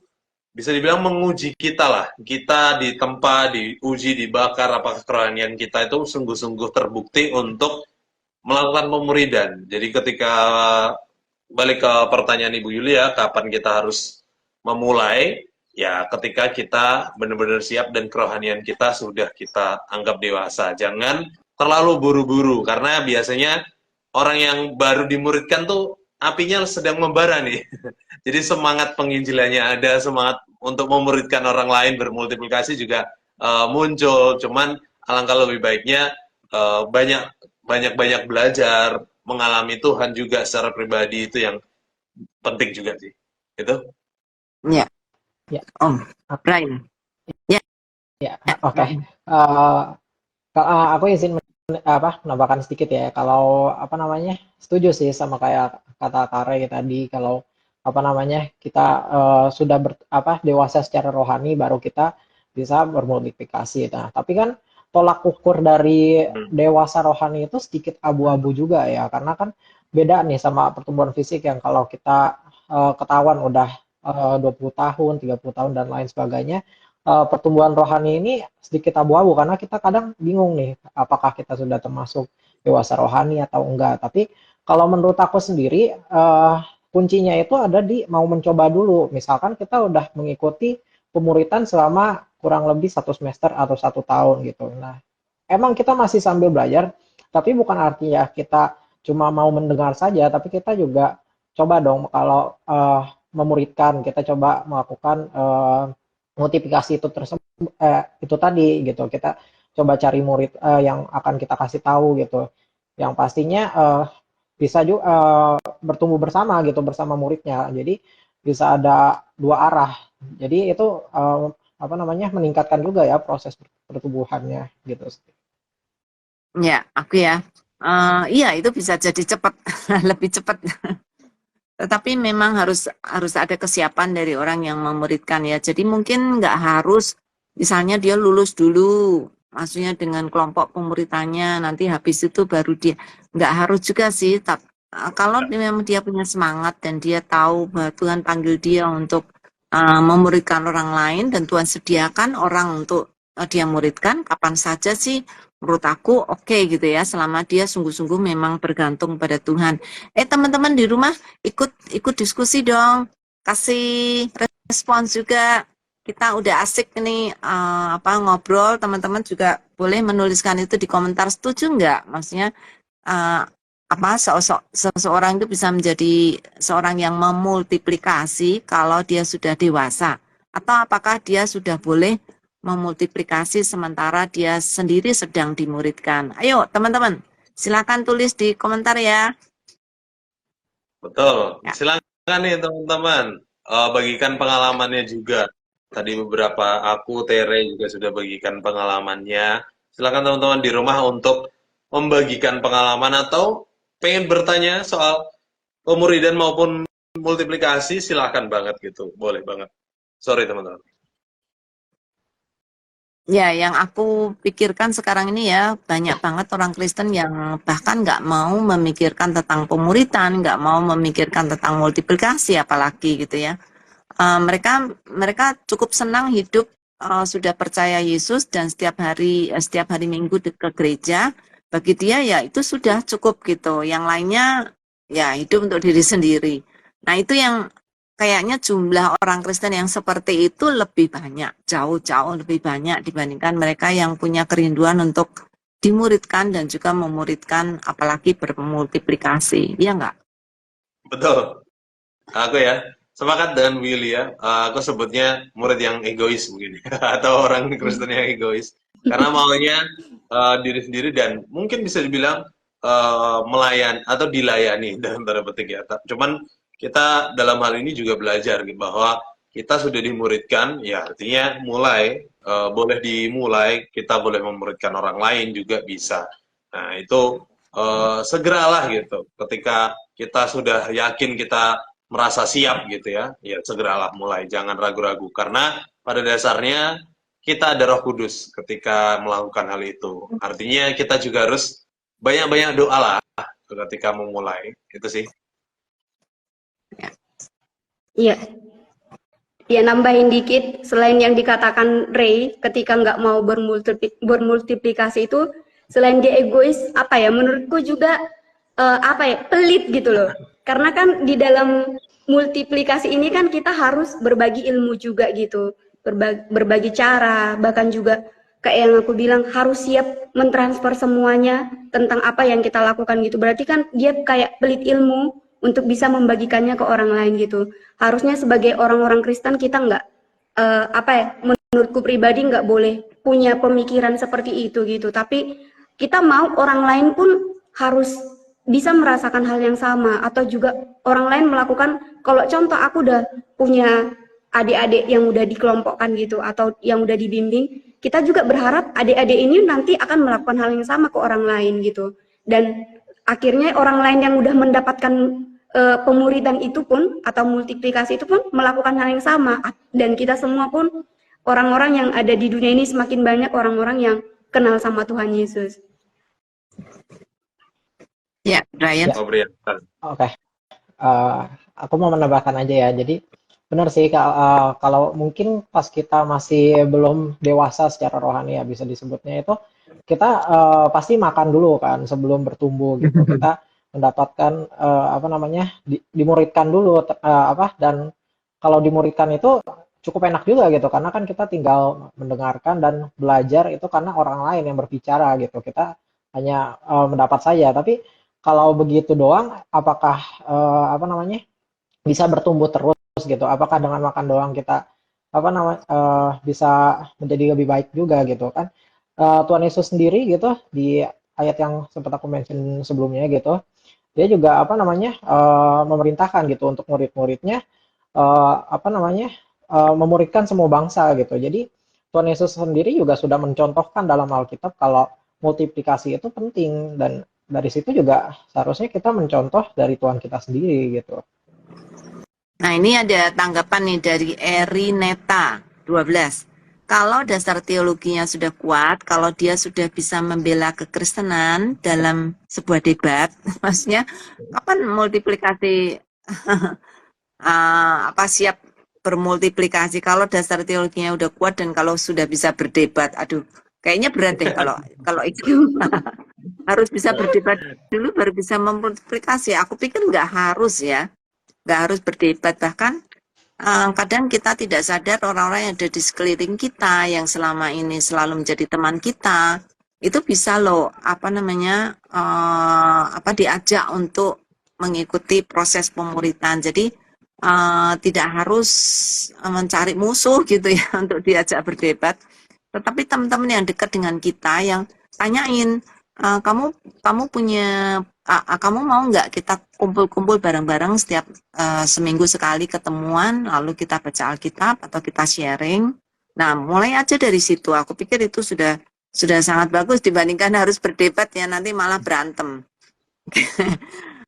bisa dibilang menguji kita lah. Kita ditempa, diuji, dibakar apakah kerohanian kita itu sungguh-sungguh terbukti untuk melakukan pemuridan. Jadi ketika balik ke pertanyaan Ibu Yulia, kapan kita harus memulai? Ya ketika kita benar-benar siap dan kerohanian kita sudah kita anggap dewasa. Jangan terlalu buru-buru, karena biasanya orang yang baru dimuridkan tuh apinya sedang membara nih. Jadi semangat penginjilannya ada, semangat untuk memuridkan orang lain, bermultiplikasi juga muncul. Cuman alangkah lebih baiknya banyak belajar, mengalami Tuhan juga secara pribadi, itu yang penting juga sih. Itu. Ya. Ya. Om, Brian. Ya, oke. Aku izin menambahkan sedikit ya. Kalau setuju sih sama kayak kata Kare tadi, kalau kita sudah dewasa secara rohani baru kita bisa bermultiplikasi. Nah, tapi kan tolak ukur dari dewasa rohani itu sedikit abu-abu juga ya, karena kan beda nih sama pertumbuhan fisik yang kalau kita ketahuan udah 20 tahun, 30 tahun dan lain sebagainya. Pertumbuhan rohani ini sedikit abu-abu karena kita kadang bingung nih apakah kita sudah termasuk dewasa rohani atau enggak. Tapi kalau menurut aku sendiri kuncinya itu ada di mau mencoba dulu. Misalkan kita udah mengikuti pemuritan selama kurang lebih 1 semester atau 1 tahun gitu. Nah, emang kita masih sambil belajar, tapi bukan artinya kita cuma mau mendengar saja, tapi kita juga coba dong kalau memuridkan, kita coba melakukan multiplikasi itu tadi gitu. Kita coba cari murid yang akan kita kasih tahu gitu. Yang pastinya bisa juga bertumbuh bersama gitu bersama muridnya. Jadi bisa ada dua arah. Jadi itu apa namanya meningkatkan juga ya proses pertumbuhannya gitu. Ya, aku ya. Iya, itu bisa jadi cepat, lebih cepat. Tetapi memang harus ada kesiapan dari orang yang memuridkan ya. Jadi mungkin nggak harus, misalnya dia lulus dulu, maksudnya dengan kelompok pemuritannya, nanti habis itu baru dia. Nggak harus juga sih. Kalau memang dia punya semangat dan dia tahu bahwa Tuhan panggil dia untuk memuridkan orang lain dan Tuhan sediakan orang untuk dia muridkan, kapan saja sih menurut aku oke gitu ya, selama dia sungguh-sungguh memang bergantung pada Tuhan. Teman-teman di rumah ikut diskusi dong, kasih respons juga. Kita udah asik nih ngobrol, teman-teman juga boleh menuliskan itu di komentar, setuju nggak? Maksudnya seseorang itu bisa menjadi seorang yang memultiplikasi kalau dia sudah dewasa, atau apakah dia sudah boleh memultiplikasi sementara dia sendiri sedang dimuridkan. Ayo teman-teman, silakan tulis di komentar ya. Betul. Ya. Silakan nih teman-teman, bagikan pengalamannya juga. Tadi beberapa aku, Tere juga sudah bagikan pengalamannya. Silakan teman-teman di rumah untuk membagikan pengalaman atau pengen bertanya soal pemuridan maupun multiplikasi, silakan banget gitu. Boleh banget. Sorry teman-teman. Ya, yang aku pikirkan sekarang ini ya, banyak banget orang Kristen yang bahkan nggak mau memikirkan tentang pemuritan, nggak mau memikirkan tentang multiplikasi, apalagi gitu ya. Mereka cukup senang hidup sudah percaya Yesus dan setiap hari Minggu ke gereja. Bagi dia ya itu sudah cukup gitu. Yang lainnya ya hidup untuk diri sendiri. Nah itu yang kayaknya jumlah orang Kristen yang seperti itu lebih banyak, jauh-jauh lebih banyak dibandingkan mereka yang punya kerinduan untuk dimuridkan dan juga memuridkan, apalagi bermultiplikasi. Iya nggak? Betul. Aku ya, sepakat dengan Willy ya. Aku sebutnya murid yang egois mungkin. Atau orang Kristen yang egois. Karena maunya diri sendiri dan mungkin bisa dibilang melayan atau dilayani dalam tanda petik ya. Cuman kita dalam hal ini juga belajar gitu, bahwa kita sudah dimuridkan, ya artinya mulai, boleh dimulai, kita boleh memuridkan orang lain juga bisa. Nah itu segeralah gitu, ketika kita sudah yakin kita merasa siap gitu ya, ya segeralah mulai, jangan ragu-ragu, karena pada dasarnya kita ada Roh Kudus ketika melakukan hal itu. Artinya kita juga harus banyak-banyak doa lah ketika memulai, itu sih. Iya. Ya nambahin dikit, selain yang dikatakan Ray ketika nggak mau bermultiplikasi itu, selain dia egois, apa ya, menurutku juga pelit gitu loh. Karena kan di dalam multiplikasi ini kan kita harus berbagi ilmu juga gitu, berbagi cara, bahkan juga kayak yang aku bilang harus siap mentransfer semuanya tentang apa yang kita lakukan gitu. Berarti kan dia kayak pelit ilmu untuk bisa membagikannya ke orang lain gitu. Harusnya sebagai orang-orang Kristen kita nggak menurutku pribadi nggak boleh punya pemikiran seperti itu gitu. Tapi kita mau orang lain pun harus bisa merasakan hal yang sama, atau juga orang lain melakukan. Kalau contoh aku udah punya adik-adik yang udah dikelompokkan gitu atau yang udah dibimbing, kita juga berharap adik-adik ini nanti akan melakukan hal yang sama ke orang lain gitu. Dan akhirnya orang lain yang udah mendapatkan pemuridan itu pun atau multiplikasi itu pun melakukan hal yang sama, dan kita semua pun orang-orang yang ada di dunia ini semakin banyak orang-orang yang kenal sama Tuhan Yesus. Ya, Brian. Ya. Oh, Brian. Oke. Aku mau menambahkan aja ya. Jadi benar sih kalau mungkin pas kita masih belum dewasa secara rohani ya bisa disebutnya itu kita pasti makan dulu kan sebelum bertumbuh gitu. Kita mendapatkan apa namanya dimuridkan dulu dan kalau dimuridkan itu cukup enak juga gitu karena kan kita tinggal mendengarkan dan belajar itu karena orang lain yang berbicara gitu. Kita hanya mendapat saja. Tapi kalau begitu doang, apakah apa namanya bisa bertumbuh terus gitu? Apakah dengan makan doang kita apa namanya bisa menjadi lebih baik juga gitu kan? Tuhan Yesus sendiri gitu di ayat yang sempat aku mention sebelumnya gitu, dia juga apa namanya memerintahkan gitu untuk murid-muridnya apa namanya memuridkan semua bangsa gitu. Jadi Tuhan Yesus sendiri juga sudah mencontohkan dalam Alkitab kalau multiplikasi itu penting dan dari situ juga seharusnya kita mencontoh dari Tuhan kita sendiri gitu. Nah, ini ada tanggapan nih dari Erineta 12. Kalau dasar teologinya sudah kuat, kalau dia sudah bisa membela kekristenan dalam sebuah debat, maksudnya kapan multiplikasi siap bermultiplikasi kalau dasar teologinya udah kuat dan kalau sudah bisa berdebat. Aduh, kayaknya berat deh kalau itu. Harus bisa berdebat dulu baru bisa memultiplikasi. Aku pikir nggak harus ya. Nggak harus berdebat, bahkan kadang kita tidak sadar orang-orang yang ada di sekeliling kita yang selama ini selalu menjadi teman kita itu bisa loh diajak untuk mengikuti proses pemuritan. Jadi tidak harus mencari musuh gitu ya untuk diajak berdebat, tetapi teman-teman yang dekat dengan kita yang tanyain, kamu punya kamu mau nggak kita kumpul-kumpul bareng-bareng setiap seminggu sekali ketemuan, lalu kita baca Alkitab atau kita sharing. Nah, mulai aja dari situ. Aku pikir itu sudah sangat bagus dibandingkan harus berdebat ya nanti malah berantem.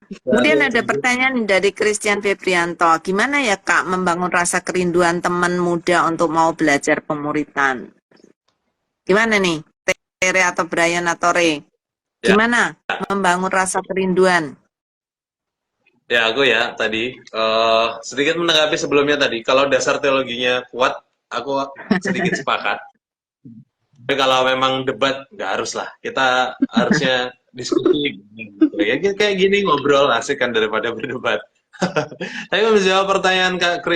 Kemudian ada pertanyaan dari Christian Febrianto. Gimana ya Kak membangun rasa kerinduan teman muda untuk mau belajar pemuritan? Gimana nih? Tere atau Brian atau Ray? Gimana membangun rasa kerinduan? Ya, aku ya tadi sedikit menanggapi sebelumnya tadi. Kalau dasar teologinya kuat, aku sedikit sepakat. Tapi kalau memang debat, nggak harus lah. Kita harusnya diskusi. Gitu. Ya, kayak gini ngobrol asik kan daripada berdebat. Tapi menjawab pertanyaan Kak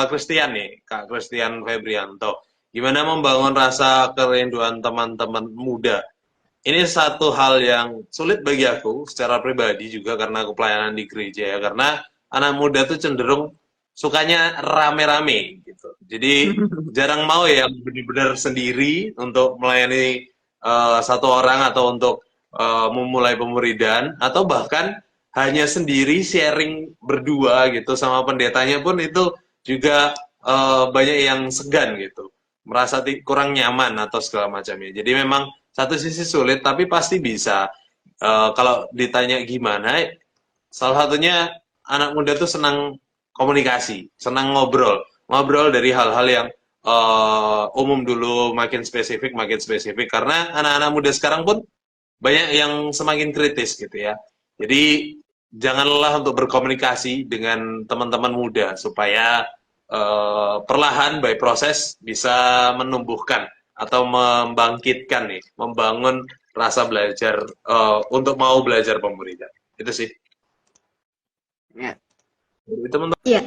Christian nih, Kak Christian Febrianto. Gimana membangun rasa kerinduan teman-teman muda? Ini satu hal yang sulit bagi aku secara pribadi juga karena aku pelayanan di gereja ya. Karena anak muda tuh cenderung sukanya rame-rame gitu. Jadi jarang mau ya benar-benar sendiri untuk melayani satu orang atau untuk memulai pemuridan atau bahkan hanya sendiri sharing berdua gitu sama pendetanya pun itu juga banyak yang segan gitu. Merasa kurang nyaman atau segala macamnya. Jadi memang satu sisi sulit tapi pasti bisa. Kalau ditanya gimana, salah satunya anak muda tuh senang komunikasi, senang ngobrol dari hal-hal yang umum dulu, makin spesifik. Karena anak-anak muda sekarang pun banyak yang semakin kritis gitu ya. Jadi jangan lelah untuk berkomunikasi dengan teman-teman muda supaya perlahan by proses bisa menumbuhkan atau membangkitkan nih, membangun rasa belajar untuk mau belajar pemuridan. Itu sih. Ya. Teman-teman, Iya.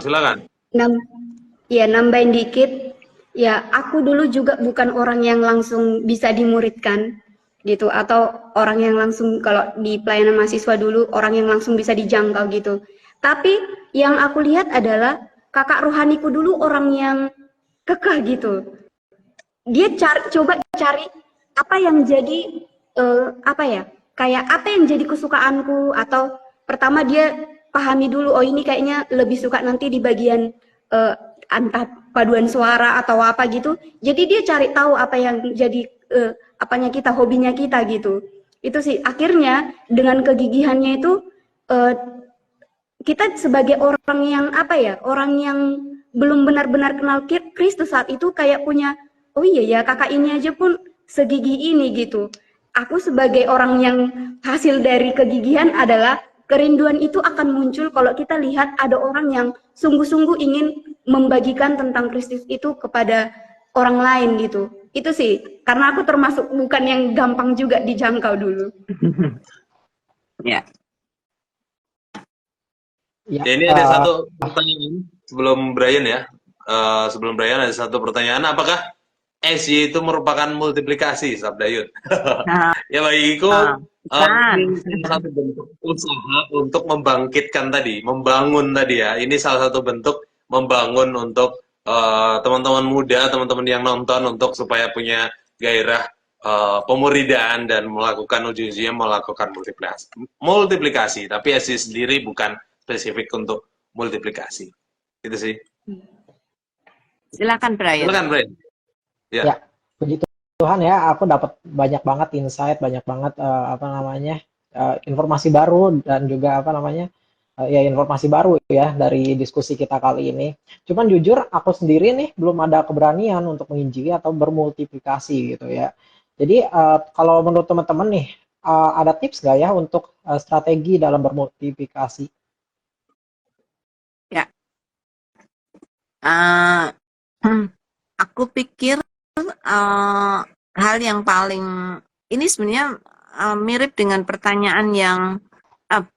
silakan. Nambahin dikit. Ya, aku dulu juga bukan orang yang langsung bisa dimuridkan gitu atau orang yang langsung kalau di pelayanan mahasiswa dulu orang yang langsung bisa dijangkau gitu. Tapi yang aku lihat adalah kakak rohaniku dulu orang yang kekeh gitu. Dia coba cari apa yang jadi kayak apa yang jadi kesukaanku atau pertama dia pahami dulu oh ini kayaknya lebih suka nanti di bagian entah paduan suara atau apa gitu. Jadi dia cari tahu apa yang jadi apanya kita, hobinya kita gitu. Itu sih akhirnya dengan kegigihannya itu kita sebagai orang yang orang yang belum benar-benar kenal Kristus saat itu kayak punya oh iya ya kakak ini aja pun segigih ini gitu. Aku sebagai orang yang hasil dari kegigihan adalah kerinduan itu akan muncul kalau kita lihat ada orang yang sungguh-sungguh ingin membagikan tentang Kristus itu kepada orang lain gitu. Itu sih, karena aku termasuk bukan yang gampang juga dijangkau dulu. Ya. Ya, Ya, ini ada satu pertanyaan sebelum Brian ya. Sebelum Brian ada satu pertanyaan, apakah SY itu merupakan multiplikasi, Sabda Yud? Nah, Ya bagiku, bukan. ini salah satu bentuk usaha untuk membangkitkan tadi, membangun tadi ya. Ini salah satu bentuk membangun untuk teman-teman muda, teman-teman yang nonton untuk supaya punya gairah pemuridaan dan melakukan ujung-ujungnya melakukan multiplikasi. Tapi SY sendiri bukan spesifik untuk multiplikasi. Gitu sih. Silakan Brian. Silakan, Brian. Ya. Ya, puji Tuhan ya, aku dapat banyak banget insight, banyak banget informasi baru dan juga informasi baru ya dari diskusi kita kali ini. Cuman jujur aku sendiri nih belum ada keberanian untuk menginjili atau bermultiplikasi gitu ya. Jadi kalau menurut teman-teman nih ada tips nggak ya untuk strategi dalam bermultiplikasi? Ya. Aku pikir hal yang paling ini sebenarnya mirip dengan pertanyaan yang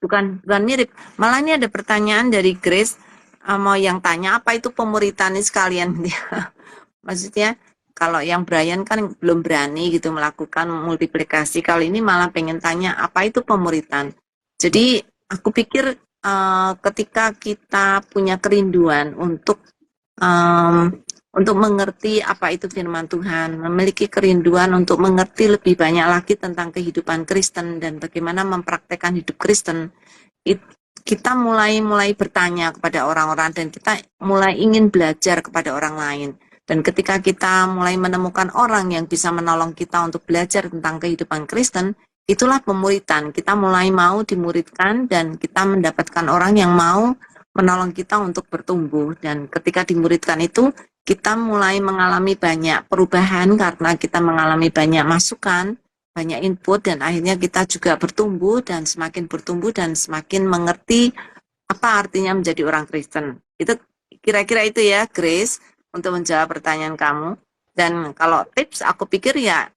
bukan mirip, malah ini ada pertanyaan dari Grace mau yang tanya apa itu pemuritanis sekalian. Maksudnya kalau yang Brian kan belum berani gitu melakukan multiplikasi, kali ini malah pengen tanya apa itu pemuritan. Jadi aku pikir ketika kita punya kerinduan untuk mengerti apa itu firman Tuhan, memiliki kerinduan untuk mengerti lebih banyak lagi tentang kehidupan Kristen dan bagaimana mempraktekkan hidup Kristen, kita mulai bertanya kepada orang-orang dan kita mulai ingin belajar kepada orang lain. Dan ketika kita mulai menemukan orang yang bisa menolong kita untuk belajar tentang kehidupan Kristen, itulah pemuritan. Kita mulai mau dimuridkan dan kita mendapatkan orang yang mau menolong kita untuk bertumbuh. Dan ketika dimuridkan itu, kita mulai mengalami banyak perubahan karena kita mengalami banyak masukan, banyak input, dan akhirnya kita juga bertumbuh dan semakin mengerti apa artinya menjadi orang Kristen. Itu kira-kira itu ya, Grace, untuk menjawab pertanyaan kamu. Dan kalau tips, aku pikir ya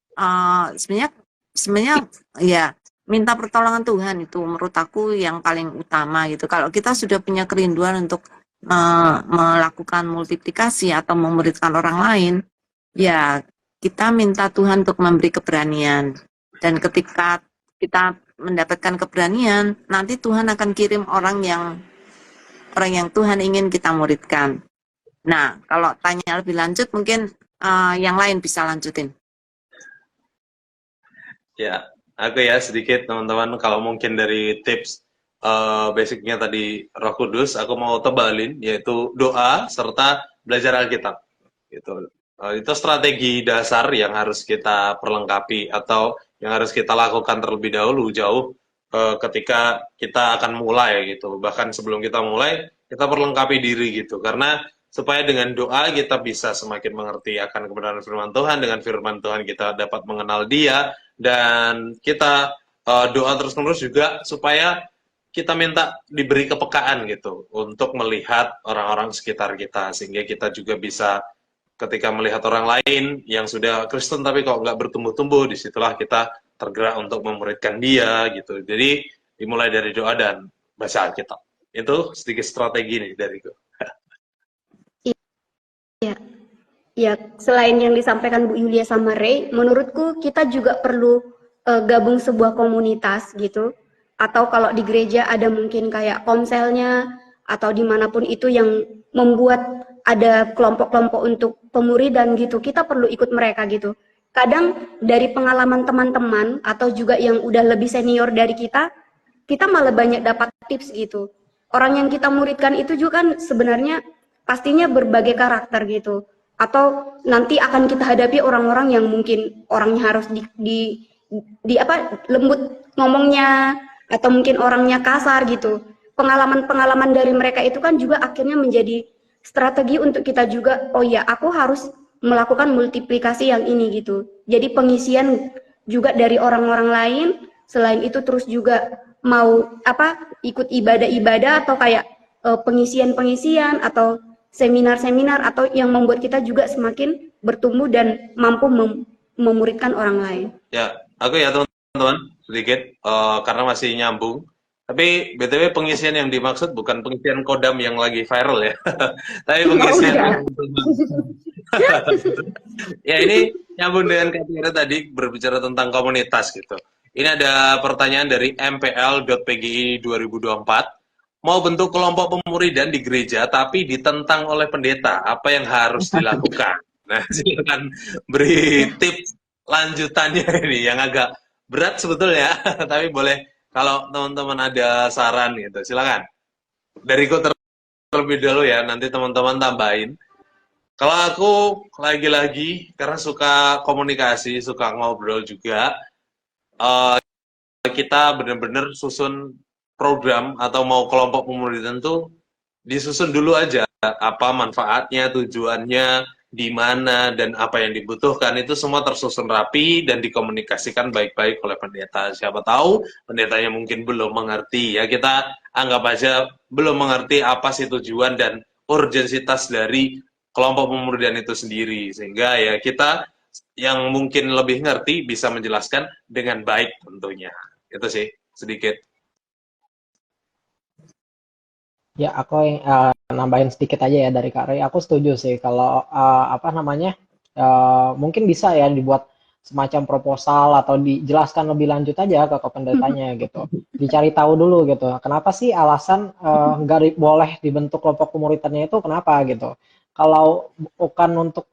sebenarnya ya minta pertolongan Tuhan itu menurut aku yang paling utama gitu. Kalau kita sudah punya kerinduan untuk melakukan multiplikasi atau memuridkan orang lain, ya kita minta Tuhan untuk memberi keberanian. Dan ketika kita mendapatkan keberanian, nanti Tuhan akan kirim orang yang Tuhan ingin kita muridkan. Nah, kalau tanya lebih lanjut, mungkin yang lain bisa lanjutin. Ya, aku ya sedikit teman-teman, kalau mungkin dari tips basicnya tadi Roh Kudus, aku mau tebalin yaitu doa serta belajar Alkitab. Itu strategi dasar yang harus kita perlengkapi atau yang harus kita lakukan terlebih dahulu jauh ketika kita akan mulai gitu. Bahkan sebelum kita mulai, kita perlengkapi diri gitu. Karena supaya dengan doa kita bisa semakin mengerti akan kebenaran firman Tuhan. Dengan firman Tuhan kita dapat mengenal Dia, dan kita doa terus-menerus juga supaya kita minta diberi kepekaan gitu untuk melihat orang-orang sekitar kita, sehingga kita juga bisa ketika melihat orang lain yang sudah Kristen tapi kok nggak bertumbuh-tumbuh, disitulah kita tergerak untuk memuridkan dia gitu. Jadi dimulai dari doa dan baca Alkitab. Itu sedikit strategi nih dariku. Iya, ya, selain yang disampaikan Bu Yulia sama Ray, menurutku kita juga perlu gabung sebuah komunitas gitu. Atau kalau di gereja ada mungkin kayak komselnya atau dimanapun itu yang membuat ada kelompok-kelompok untuk pemuridan gitu, kita perlu ikut mereka gitu. Kadang dari pengalaman teman-teman atau juga yang udah lebih senior dari kita malah banyak dapat tips gitu. Orang yang kita muridkan itu juga kan sebenarnya pastinya berbagai karakter gitu. Atau nanti akan kita hadapi orang-orang yang mungkin orangnya harus lembut ngomongnya, atau mungkin orangnya kasar gitu. Pengalaman-pengalaman dari mereka itu kan juga akhirnya menjadi strategi untuk kita juga, oh ya aku harus melakukan multiplikasi yang ini gitu. Jadi pengisian juga dari orang-orang lain, selain itu terus juga mau ikut ibadah-ibadah atau kayak pengisian-pengisian atau seminar-seminar atau yang membuat kita juga semakin bertumbuh dan mampu memuridkan orang lain. Ya, aku ya teman-teman sedikit karena masih nyambung. Tapi BTW pengisian yang dimaksud bukan pengisian kodam yang lagi viral ya. Tapi pengisian enggak. ya ini nyambung dengan Kak Tira tadi berbicara tentang komunitas gitu. Ini ada pertanyaan dari mpl.pgi 2024. Mau bentuk kelompok pemuridan di gereja tapi ditentang oleh pendeta, apa yang harus dilakukan? Nah, silakan beri tips lanjutannya ini yang agak berat sebetulnya, tapi boleh kalau teman-teman ada saran gitu, silakan. Dariku terlebih dulu ya, nanti teman-teman tambahin. Kalau aku lagi-lagi karena suka komunikasi, suka ngobrol juga, kita benar-benar susun program atau mau kelompok pemuridan tuh disusun dulu aja apa manfaatnya, tujuannya, di mana dan apa yang dibutuhkan itu semua tersusun rapi dan dikomunikasikan baik-baik oleh pendeta. Siapa tahu pendetanya mungkin belum mengerti ya, kita anggap aja belum mengerti apa sih tujuan dan urgensitas dari kelompok pemuridan itu sendiri, sehingga ya kita yang mungkin lebih ngerti bisa menjelaskan dengan baik tentunya. Itu sih sedikit. Ya, aku nambahin sedikit aja ya dari Kak Ray. Aku setuju sih kalau mungkin bisa ya dibuat semacam proposal atau dijelaskan lebih lanjut aja ke pendetanya gitu. Dicari tahu dulu gitu. Kenapa sih alasan nggak boleh dibentuk kelompok pemuritannya itu kenapa gitu. Kalau bukan untuk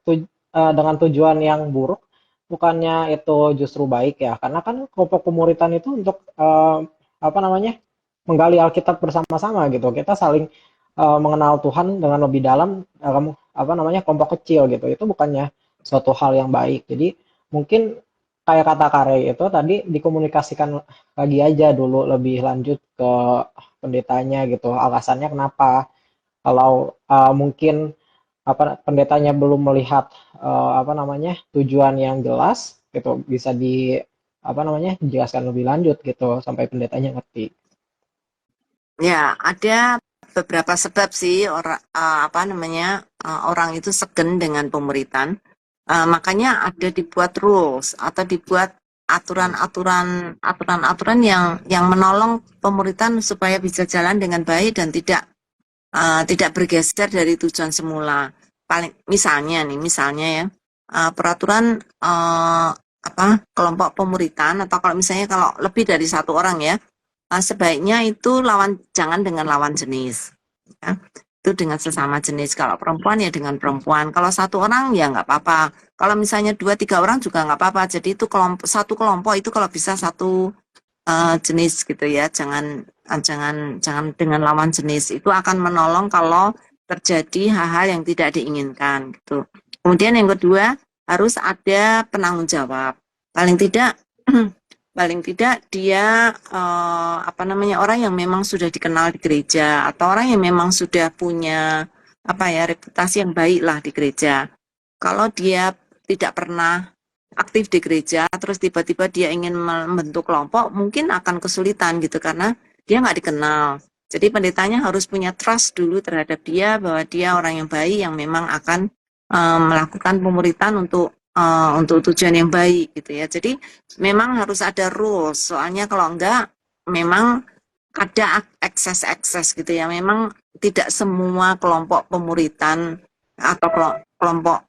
dengan tujuan yang buruk, bukannya itu justru baik ya. Karena kan kelompok pemuritan itu untuk menggali Alkitab bersama-sama gitu. Kita saling mengenal Tuhan dengan lebih dalam kelompok kecil gitu. Itu bukannya suatu hal yang baik. Jadi mungkin kayak kata Kare itu tadi dikomunikasikan lagi aja dulu lebih lanjut ke pendetanya gitu. Alasannya kenapa? Kalau mungkin pendetanya belum melihat tujuan yang jelas gitu, bisa dijelaskan lebih lanjut gitu sampai pendetanya ngerti. Ya, ada beberapa sebab sih orang itu segan dengan pemuritan. Makanya ada dibuat rules atau dibuat aturan-aturan yang menolong pemuritan supaya bisa jalan dengan baik dan tidak bergeser dari tujuan semula. Misalnya ya, peraturan kelompok pemuritan atau kalau lebih dari satu orang ya, sebaiknya itu jangan dengan lawan jenis, ya. Itu dengan sesama jenis. Kalau perempuan ya dengan perempuan. Kalau satu orang ya nggak apa-apa. Kalau misalnya 2-3 orang juga nggak apa-apa. Jadi itu satu kelompok itu kalau bisa satu jenis gitu ya. Jangan dengan lawan jenis. Itu akan menolong kalau terjadi hal-hal yang tidak diinginkan gitu. Kemudian yang kedua harus ada penanggung jawab. Paling tidak dia orang yang memang sudah dikenal di gereja atau orang yang memang sudah punya reputasi yang baik lah di gereja. Kalau dia tidak pernah aktif di gereja terus tiba-tiba dia ingin membentuk kelompok, mungkin akan kesulitan gitu karena dia nggak dikenal. Jadi pendetanya harus punya trust dulu terhadap dia bahwa dia orang yang baik yang memang akan melakukan pemuritan untuk tujuan yang baik gitu ya. Jadi memang harus ada rules. Soalnya kalau enggak memang ada ekses gitu ya. Memang tidak semua kelompok pemuritan atau kelompok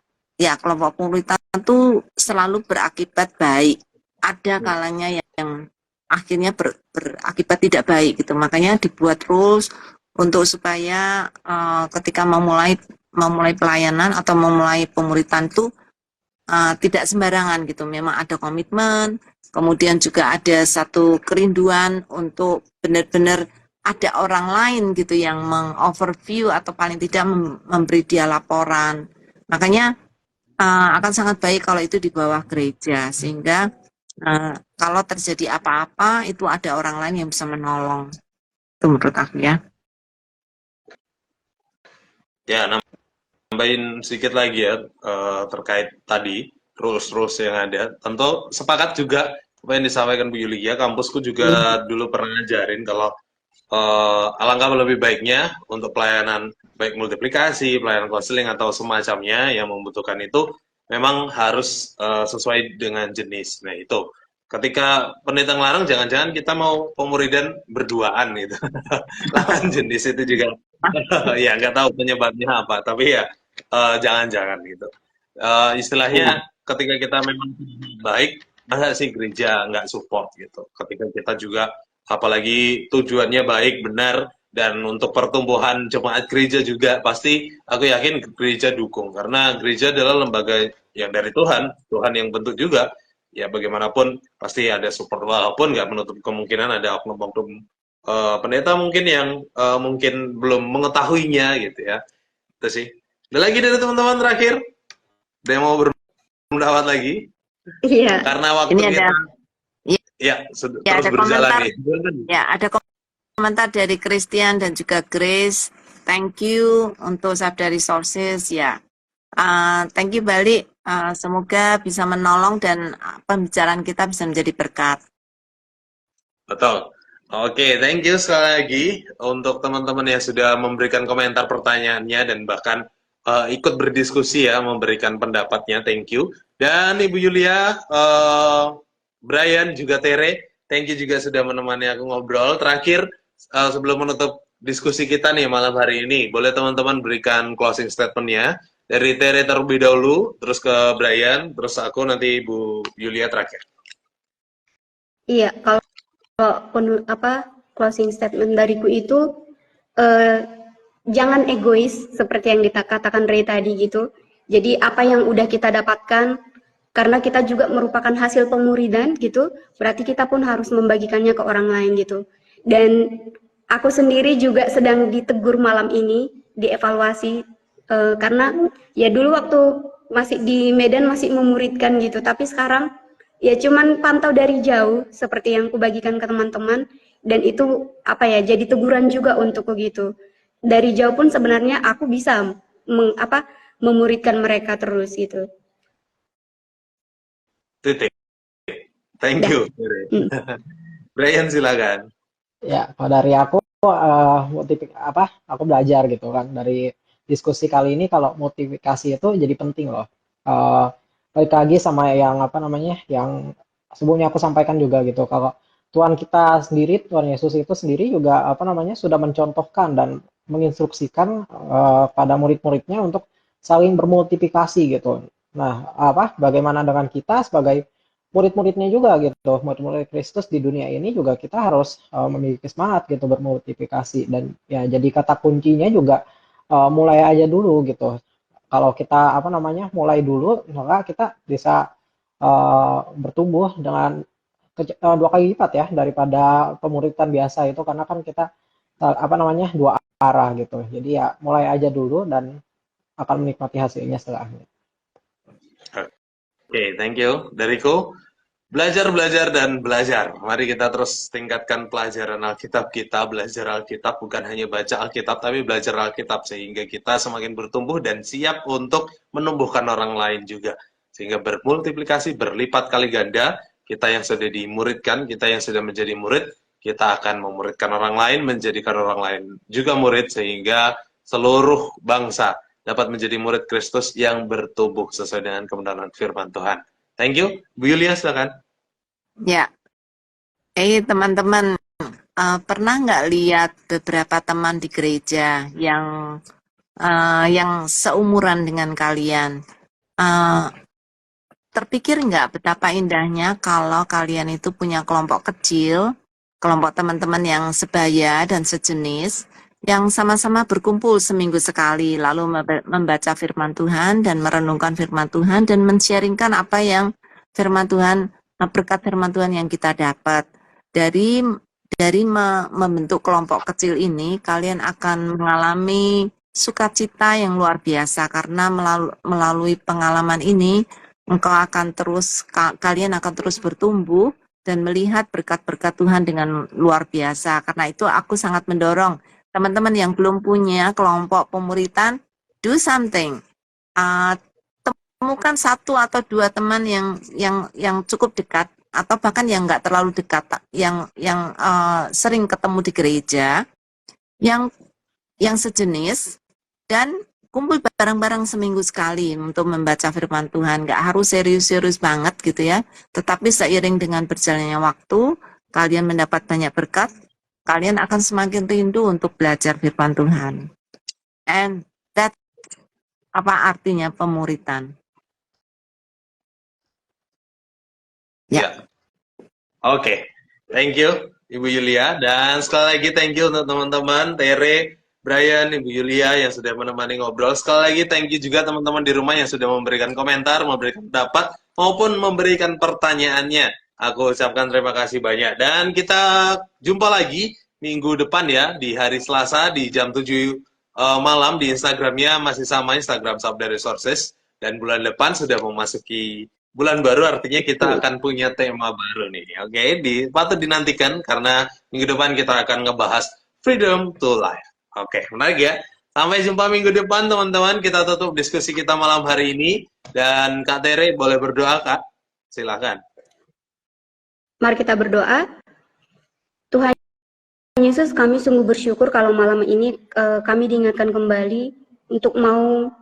pemuritan itu selalu berakibat baik. Ada kalanya yang akhirnya berakibat tidak baik gitu. Makanya dibuat rules untuk supaya ketika memulai pelayanan atau memulai pemuritan itu tidak sembarangan gitu, memang ada komitmen, kemudian juga ada satu kerinduan untuk benar-benar ada orang lain gitu yang mengoverview atau paling tidak memberi dia laporan. Makanya akan sangat baik kalau itu di bawah gereja, sehingga kalau terjadi apa-apa itu ada orang lain yang bisa menolong. Itu menurut aku ya. Ya, nambahin sedikit lagi ya terkait tadi rules-rules yang ada. Tentu sepakat juga apa yang disampaikan Bu Yulia. Kampusku juga dulu pernah ngajarin kalau alangkah lebih baiknya untuk pelayanan baik multiplikasi, pelayanan konseling atau semacamnya yang membutuhkan itu memang harus sesuai dengan jenis. Nah itu ketika pendeta ngelarang jangan-jangan kita mau pemuridan berduaan gitu. Lawan jenis itu juga ya nggak tahu penyebabnya apa, tapi ya jangan-jangan gitu. Istilahnya ketika kita memang baik, masa sih gereja nggak support gitu. Ketika kita juga apalagi tujuannya baik, benar, dan untuk pertumbuhan jemaat gereja juga pasti aku yakin gereja dukung karena gereja adalah lembaga yang dari Tuhan, Tuhan yang bentuk juga. Ya bagaimanapun pasti ada support walaupun nggak menutup kemungkinan ada oknum-oknum pendeta mungkin yang mungkin belum mengetahuinya gitu ya. Itu sih. Ada lagi dari teman-teman terakhir? Ada yang mau berpendapat lagi? Iya. Karena waktu Ini kita ada ya ya terus ada berjalan komentar nih. Silakan. ya ada komentar dari Christian dan juga Grace. Thank you untuk Sabda Resources ya. Thank you balik. Semoga bisa menolong dan pembicaraan kita bisa menjadi berkat. Betul. Oke, thank you sekali lagi untuk teman-teman yang sudah memberikan komentar pertanyaannya dan bahkan ikut berdiskusi ya, memberikan pendapatnya. Thank you. Dan Ibu Yulia, Brian, juga Tere, thank you juga sudah menemani aku ngobrol. Terakhir, sebelum menutup diskusi kita nih malam hari ini, boleh teman-teman berikan closing statement-nya. Dari Tere terlebih dahulu, terus ke Brian, terus aku nanti Ibu Yulia terakhir. Iya, kalau closing statement dariku itu jangan egois seperti yang dikatakan Ray tadi gitu. Jadi apa yang udah kita dapatkan karena kita juga merupakan hasil pemuridan gitu, berarti kita pun harus membagikannya ke orang lain gitu. Dan aku sendiri juga sedang ditegur malam ini, dievaluasi karena ya dulu waktu masih di Medan masih memuridkan gitu, tapi sekarang ya cuman pantau dari jauh seperti yang kubagikan ke teman-teman dan itu apa ya jadi teguran juga untukku gitu. Dari jauh pun sebenarnya aku bisa memuridkan mereka terus gitu. Titik. Thank you. Brian silakan. Ya, kalau dari aku aku belajar gitu kan dari diskusi kali ini kalau motivasi itu jadi penting loh. Balik lagi sama yang yang sebelumnya aku sampaikan juga gitu. Kalau Tuhan kita sendiri, Tuhan Yesus itu sendiri juga sudah mencontohkan dan menginstruksikan pada murid-muridnya untuk saling bermultiplikasi gitu. Nah, bagaimana dengan kita sebagai murid-muridnya juga gitu, murid-murid Kristus di dunia ini juga kita harus memiliki semangat gitu bermultiplikasi dan ya jadi kata kuncinya juga mulai aja dulu gitu. Kalau kita mulai dulu maka kita bisa bertumbuh dengan 2 kali lipat ya daripada pemuridan biasa itu karena kan kita 2 arah gitu. Jadi ya mulai aja dulu dan akan menikmati hasilnya setelahnya. Oke, thank you. Dariku, belajar, dan belajar. Mari kita terus tingkatkan pelajaran Alkitab kita, belajar Alkitab, bukan hanya baca Alkitab, tapi belajar Alkitab, sehingga kita semakin bertumbuh dan siap untuk menumbuhkan orang lain juga. Sehingga bermultiplikasi, berlipat kali ganda, kita yang sudah dimuridkan, kita yang sudah menjadi murid, kita akan memuridkan orang lain, menjadikan orang lain juga murid, sehingga seluruh bangsa dapat menjadi murid Kristus yang bertumbuh sesuai dengan kebenaran firman Tuhan. Thank you. Bu Yulia, silakan. Ya, teman-teman, pernah nggak lihat beberapa teman di gereja yang seumuran dengan kalian? Terpikir nggak betapa indahnya kalau kalian itu punya kelompok kecil, kelompok teman-teman yang sebaya dan sejenis, yang sama-sama berkumpul seminggu sekali, lalu membaca firman Tuhan dan merenungkan firman Tuhan dan men-sharingkan apa yang firman Tuhan, berkat firman Tuhan yang kita dapat. Dari membentuk kelompok kecil ini, kalian akan mengalami sukacita yang luar biasa karena melalui pengalaman ini, kalian akan terus bertumbuh dan melihat berkat-berkat Tuhan dengan luar biasa. Karena itu aku sangat mendorong teman-teman yang belum punya kelompok pemuritan, do something. uh, temukan satu atau dua teman yang cukup dekat atau bahkan yang nggak terlalu dekat, yang sering ketemu di gereja, yang sejenis, dan kumpul bareng-bareng seminggu sekali untuk membaca firman Tuhan. Nggak harus serius-serius banget gitu ya, tetapi seiring dengan berjalannya waktu, kalian mendapat banyak berkat, kalian akan semakin rindu untuk belajar firman Tuhan. And that apa artinya pemuritan? Ya. Ya. Oke, thank you Ibu Yulia, dan sekali lagi thank you untuk teman-teman Tere, Brian, Ibu Yulia yang sudah menemani ngobrol. Sekali lagi thank you juga teman-teman di rumah yang sudah memberikan komentar, memberikan pendapat, maupun memberikan pertanyaannya. Aku ucapkan terima kasih banyak, dan kita jumpa lagi minggu depan ya, di hari Selasa di jam 7 malam di Instagramnya masih sama, Instagram Sabda Resources, dan bulan depan sudah memasuki bulan baru, artinya kita akan punya tema baru nih. Oke, patut dinantikan karena minggu depan kita akan ngebahas freedom to life. Oke, menarik ya. Sampai jumpa minggu depan teman-teman. Kita tutup diskusi kita malam hari ini, dan Kak Tere boleh berdoa, Kak. Silakan. Mari kita berdoa. Tuhan Yesus, kami sungguh bersyukur kalau malam ini kami diingatkan kembali untuk mau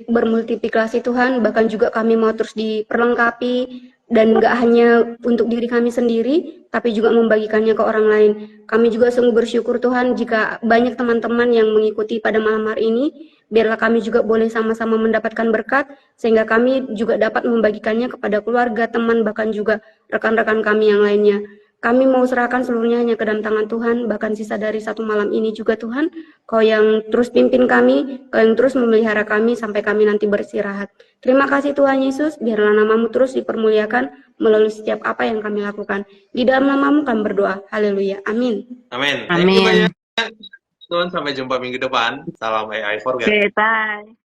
bermultiplikasi Tuhan, bahkan juga kami mau terus diperlengkapi, dan nggak hanya untuk diri kami sendiri, tapi juga membagikannya ke orang lain. Kami juga sungguh bersyukur Tuhan jika banyak teman-teman yang mengikuti pada malam hari ini, biarlah kami juga boleh sama-sama mendapatkan berkat, sehingga kami juga dapat membagikannya kepada keluarga, teman, bahkan juga rekan-rekan kami yang lainnya. Kami mau serahkan seluruhnya hanya ke dalam tangan Tuhan, bahkan sisa dari satu malam ini juga Tuhan, Kau yang terus pimpin kami, Kau yang terus memelihara kami sampai kami nanti beristirahat. Terima kasih Tuhan Yesus, biarlah namamu terus dipermuliakan melalui setiap apa yang kami lakukan. Di dalam namamu kami berdoa, haleluya, amin. Amin. Thank you banyak, teman. Sampai jumpa minggu depan. Salam AI for God. Okay, bye.